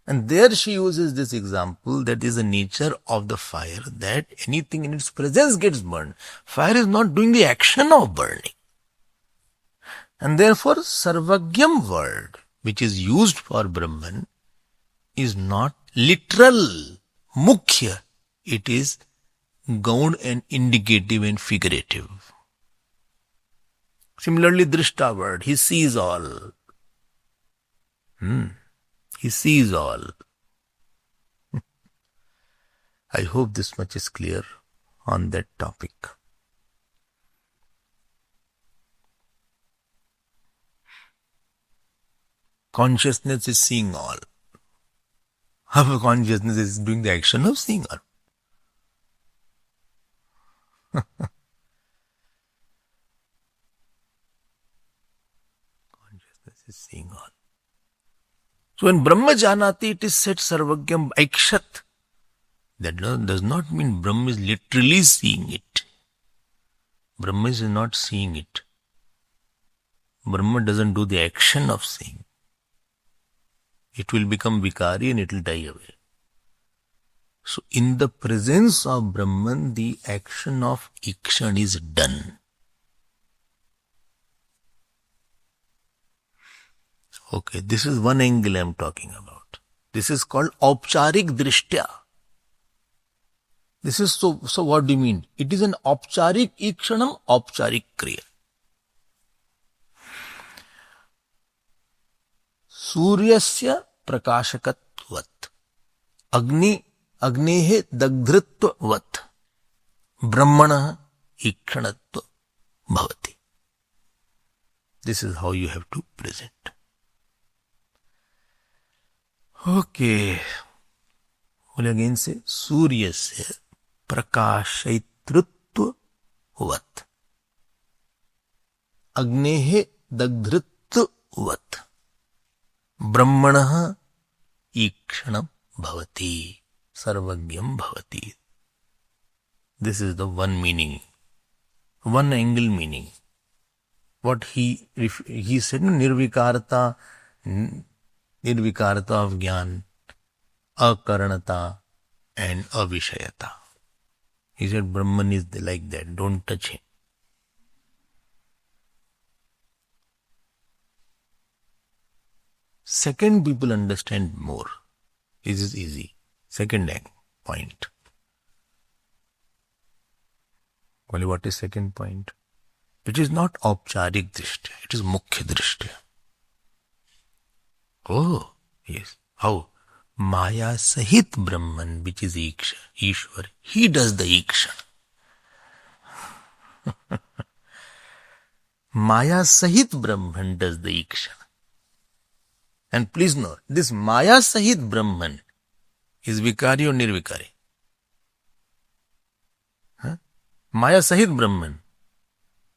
And there she uses this example that is the nature of the fire, that anything in its presence gets burned. Fire is not doing the action of burning. And therefore, Sarvagyam word, which is used for Brahman, is not literal, mukhya. It is gaun and indicative and figurative. Similarly, Drishta word, he sees all. He sees all. I hope this much is clear on that topic. Consciousness is seeing all. Our consciousness is doing the action of seeing all. Consciousness is seeing all. So when Brahma Janati, it is said Sarvagyam Aikshat. That does not mean Brahma is literally seeing it. Brahma is not seeing it. Brahma doesn't do the action of seeing. It will become vikari and it will die away. So in the presence of Brahman, the action of ikshan is done. Okay, this is one angle I am talking about. This is called Aupcharik Drishtya. This is so what do you mean? It is an Aupcharik Ikshanam, Aupcharik Kriya. Suryasya prakashakatvat. Agnehe dagdhritvat. Brahmana ikshanatva bhavati. This is how you have to present. Okay. We'll again say Suryasya prakashaitritva vat. Agnehe dagdhritvat. Brahmana ikshanam bhavati. Sarvagyam bhavati. This is the one meaning. One angle meaning. What he said, nirvikarata of jnana, akaranata and avishayata. He said Brahman is like that, don't touch him. Second, people understand more. This is easy. Second point. Well, what is second point? It is not Aupcharik Drishtya, it is Mukhya Drishtya. Oh, yes. How? Maya Sahit Brahman, which is Ishwar, he does the Iksha. Maya Sahit Brahman does the Iksha. And please note, this Maya Sahit Brahman is विकारी और निर्विकारी? हाँ? माया सहित ब्रह्मन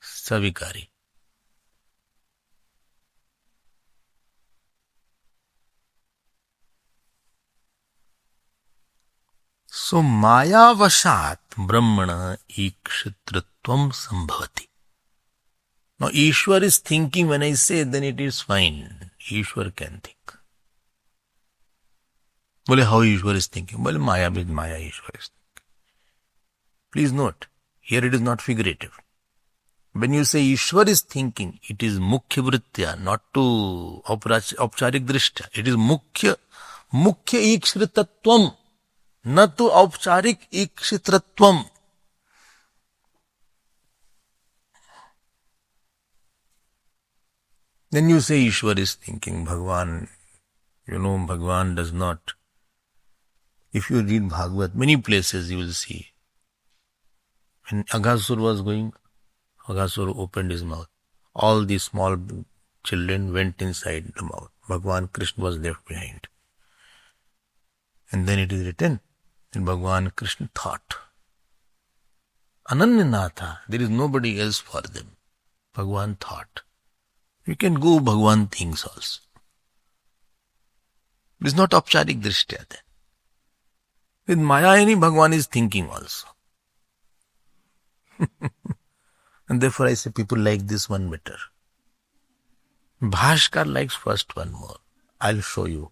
सविकारी। सो मायावशात ब्रह्मण ईक्षितृत्वम संभवति। Now Ishwar is thinking. When I say, then it is fine. Ishwar can think. बोले how Ishwar is thinking? बोले Maya with Maya Ishwar is thinking. Please note, here it is not figurative. When you say Ishwar is thinking, it is mukhya vrittya, not to औपचारिक दृष्टया. It is mukhya ईक्षितत्वम, not to औपचारिक ईक्षितत्वम. Then you say Ishwar is thinking, Bhagwan, Bhagwan does not. If you read Bhagavad, many places you will see. When Aghasur was going, Aghasur opened his mouth. All the small children went inside the mouth. Bhagwan Krishna was left behind. And then it is written, and Bhagwan Krishna thought. Ananyanatha, there is nobody else for them. Bhagwan thought. You can go Bhagwan thinks also. It is not Apcharik Drishtya then. With Maya, any Bhagwan is thinking also. And therefore I say people like this one better. Bhashkar likes first one more. I'll show you.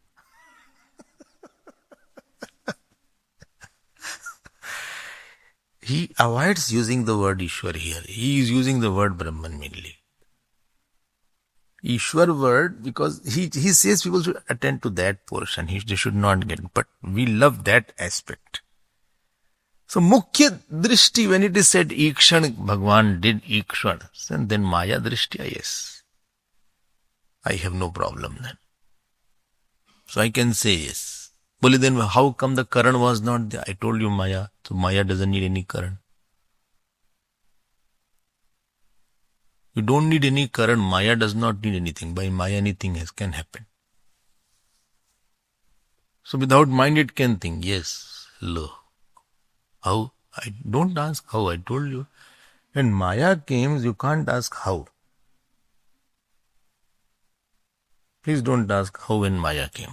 He avoids using the word Ishwar here. He is using the word Brahman mainly. Ishwar word, because he says people should attend to that portion. They should not get, but we love that aspect. So mukhya drishti, when it is said Ikshan, Bhagwan did Ikshan, then Maya drishtya, yes. I have no problem then. So I can say yes. Well, then how come the Karan was not there? I told you Maya. So Maya doesn't need any Karan. You don't need any Karan. Maya does not need anything. By Maya anything can happen. So without mind it can think. Yes. Lo. How? I don't ask how. I told you. When Maya came, you can't ask how. Please don't ask how when Maya came.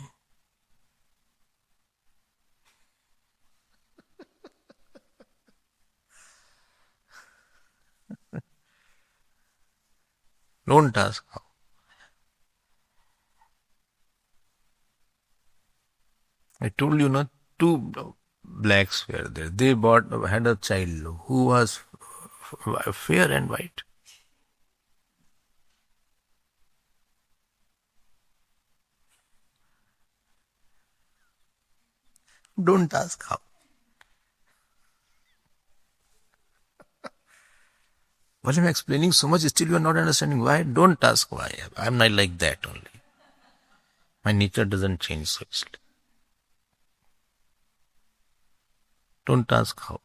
Don't ask how. I told you not. Two blacks were there. They had a child who was fair and white. Don't ask how. Well, I'm explaining so much, still you are not understanding why. Don't ask why. I'm not like that only. My nature doesn't change so easily. Don't ask how.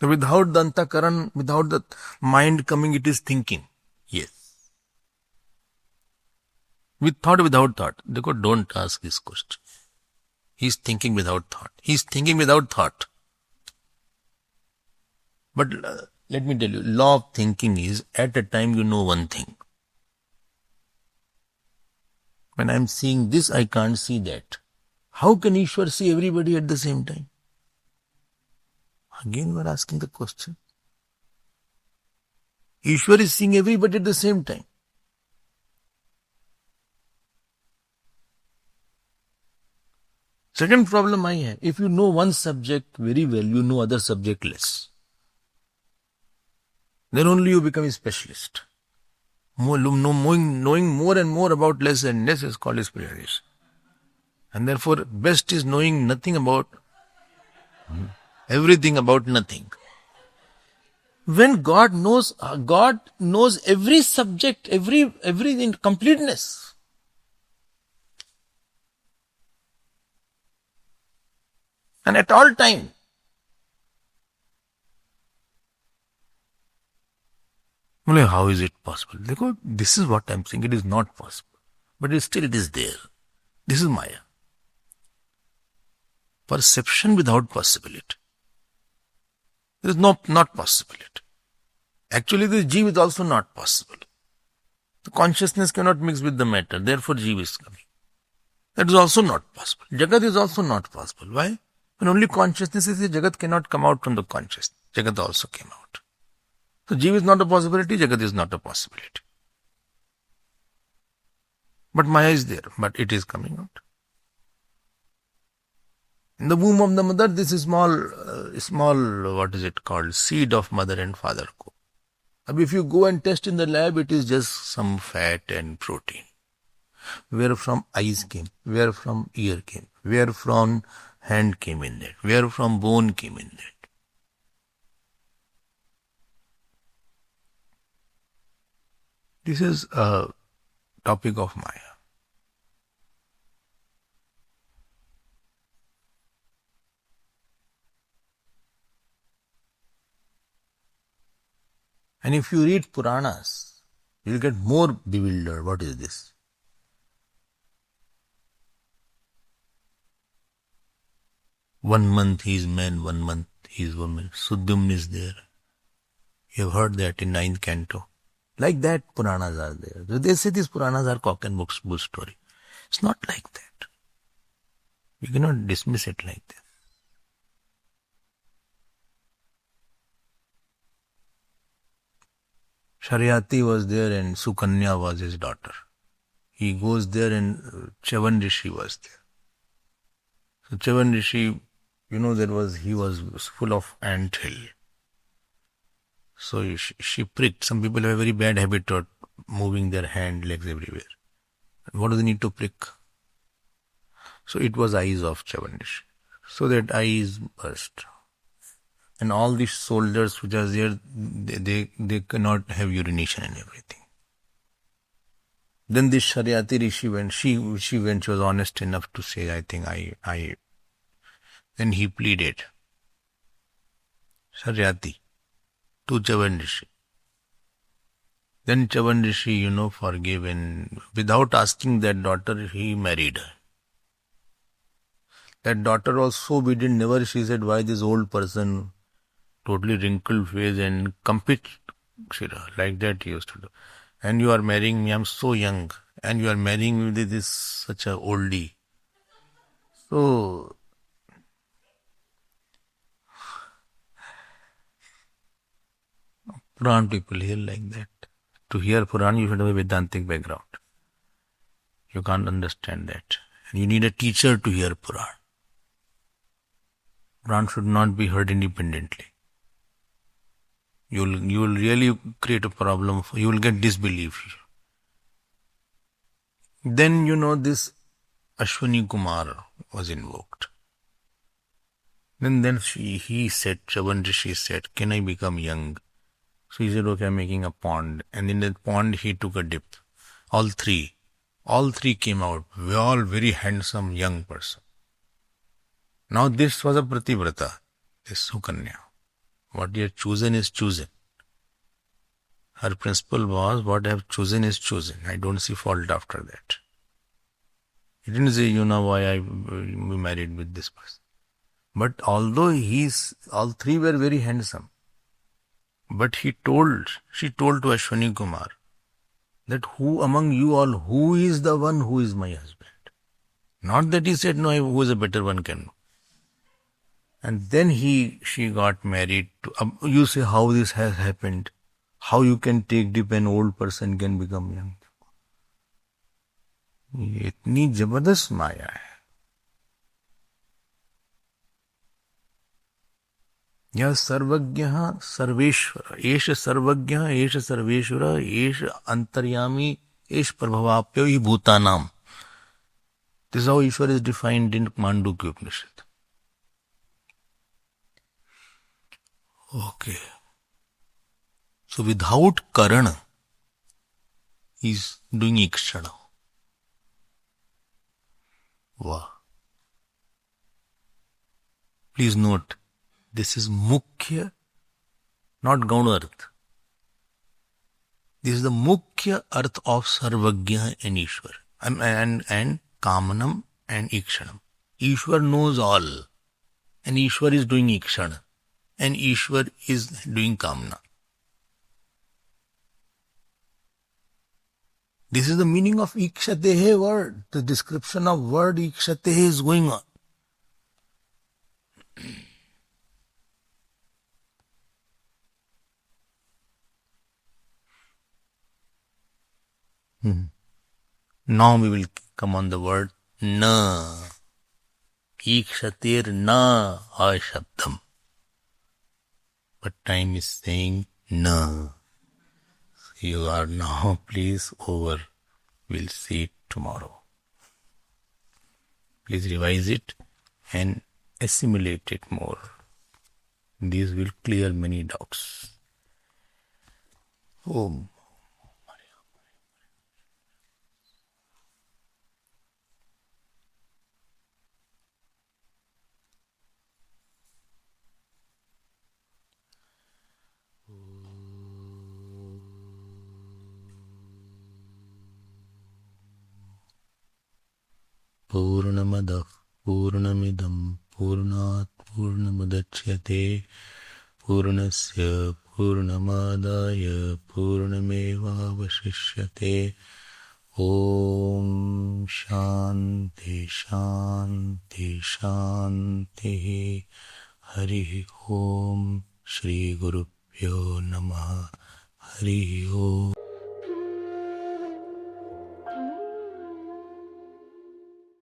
So without the antakaran, without the mind coming, it is thinking. Yes. With thought, without thought. Don't ask this question. He is thinking without thought. He is thinking without thought. But let me tell you, law of thinking is, at a time you know one thing. When I am seeing this, I can't see that. How can Ishwar see everybody at the same time? Again we are asking the question. Ishwar is seeing everybody at the same time. Second problem I have, if you know one subject very well, you know other subject less. Then only you become a specialist. Knowing more and more about less and less is called spiritualism. And therefore, best is knowing nothing about everything about nothing. When God knows every subject, every in completeness. And at all time. How is it possible? This is what I'm saying. It is not possible. but still it is there. This is Maya. Perception without possibility. There is not possibility. Actually, this Jeev is also not possible. The consciousness cannot mix with the matter, therefore Jeev is coming. That is also not possible. Jagat is also not possible. Why? When only consciousness is here, Jagat cannot come out from the consciousness. Jagat also came out. So Jeev is not a possibility, Jagat is not a possibility. But Maya is there, but it is coming out. In the womb of the mother, this is small, what is it called, seed of mother and father. If you go and test in the lab, it is just some fat and protein. Where from eyes came, where from ear came, where from hand came in that, where from bone came in that. This is a topic of Maya. And if you read Puranas, you will get more bewildered. What is this? One month he is man, 1 month he is woman. Sudyumna is there. You have heard that in 9th canto. Like that, Puranas are there. So they say these Puranas are cock and bull story. It's not like that. You cannot dismiss it like that. Sharyati was there and Sukanya was his daughter. He goes there and Chavan Rishi was there. So Chavan Rishi, he was full of anthill. So she pricked. Some people have a very bad habit of moving their hand, legs everywhere. What do they need to prick? So it was eyes of Chavan Rishi. So that eyes burst. And all these soldiers which are there, they cannot have urination and everything. Then this Sharyati Rishi, when she was honest enough to say, I think then he pleaded, Sharyati, to Chavan Rishi. Then Chavan Rishi, forgave, and without asking that daughter, he married her. That daughter was so obedient, never she said, why this old person, totally wrinkled face and compete, like that he used to do. And you are marrying me, I'm so young, and you are marrying me with this such a oldie. So, Puran people hear like that. To hear Puran, you should have a Vedantic background. You can't understand that. And you need a teacher to hear Puran. Puran should not be heard independently. You will really create a problem. You will get disbelief. Then, this Ashwini Kumar was invoked. Then he said, Chavan Rishi said, can I become young? So he said, okay, I'm making a pond. And in that pond, he took a dip. All three came out. We all very handsome young person. Now this was a Prativrata, this Sukanya. What you have chosen is chosen. Her principle was, what I have chosen is chosen. I don't see fault after that. He didn't say, why I married with this person. But although all three were very handsome, but she told to Ashwani Kumar, that who among you all, who is the one who is my husband? Not that he said, no, who is a better one can know. And then she got married to, you say how this has happened, how you can take dip an old person can become young. ये इतनी जबरदस्त माया है. यह सर्वज्ञः सर्वेश्वर, एष सर्वज्ञः एष सर्वेश्वर, एष अंतर्यामी, एष प्रभवाप्यो हि भूतानाम. This is how Ishwar is defined in Mandukya Upanishad. Okay. So without Karana, he is doing Ikshana. Wow. Please note, this is Mukhya, not Gauna Arth. This is the Mukhya Arth of Sarvagya and Ishwar. and Kamanam and Ikshanam. Ishwar knows all, and Ishwar is doing Ikshana, and Ishwar is doing Kamana. This is the meaning of Ikshatehe word. The description of word Ikshatehe is going on. Now we will come on the word Na. Ikshatir na ashabdam. But time is saying Na. You are now please over. We'll see it tomorrow. Please revise it and assimilate it more. These will clear many doubts. Om. Purnamadah Purnamidam Purnat Purnamudachyate Purnasya Purnamadaya Purnameva Vashishyate. Om Shanti Shanti Shanti. Hari Om. Shri Gurubhyo Namaha. Hari Om.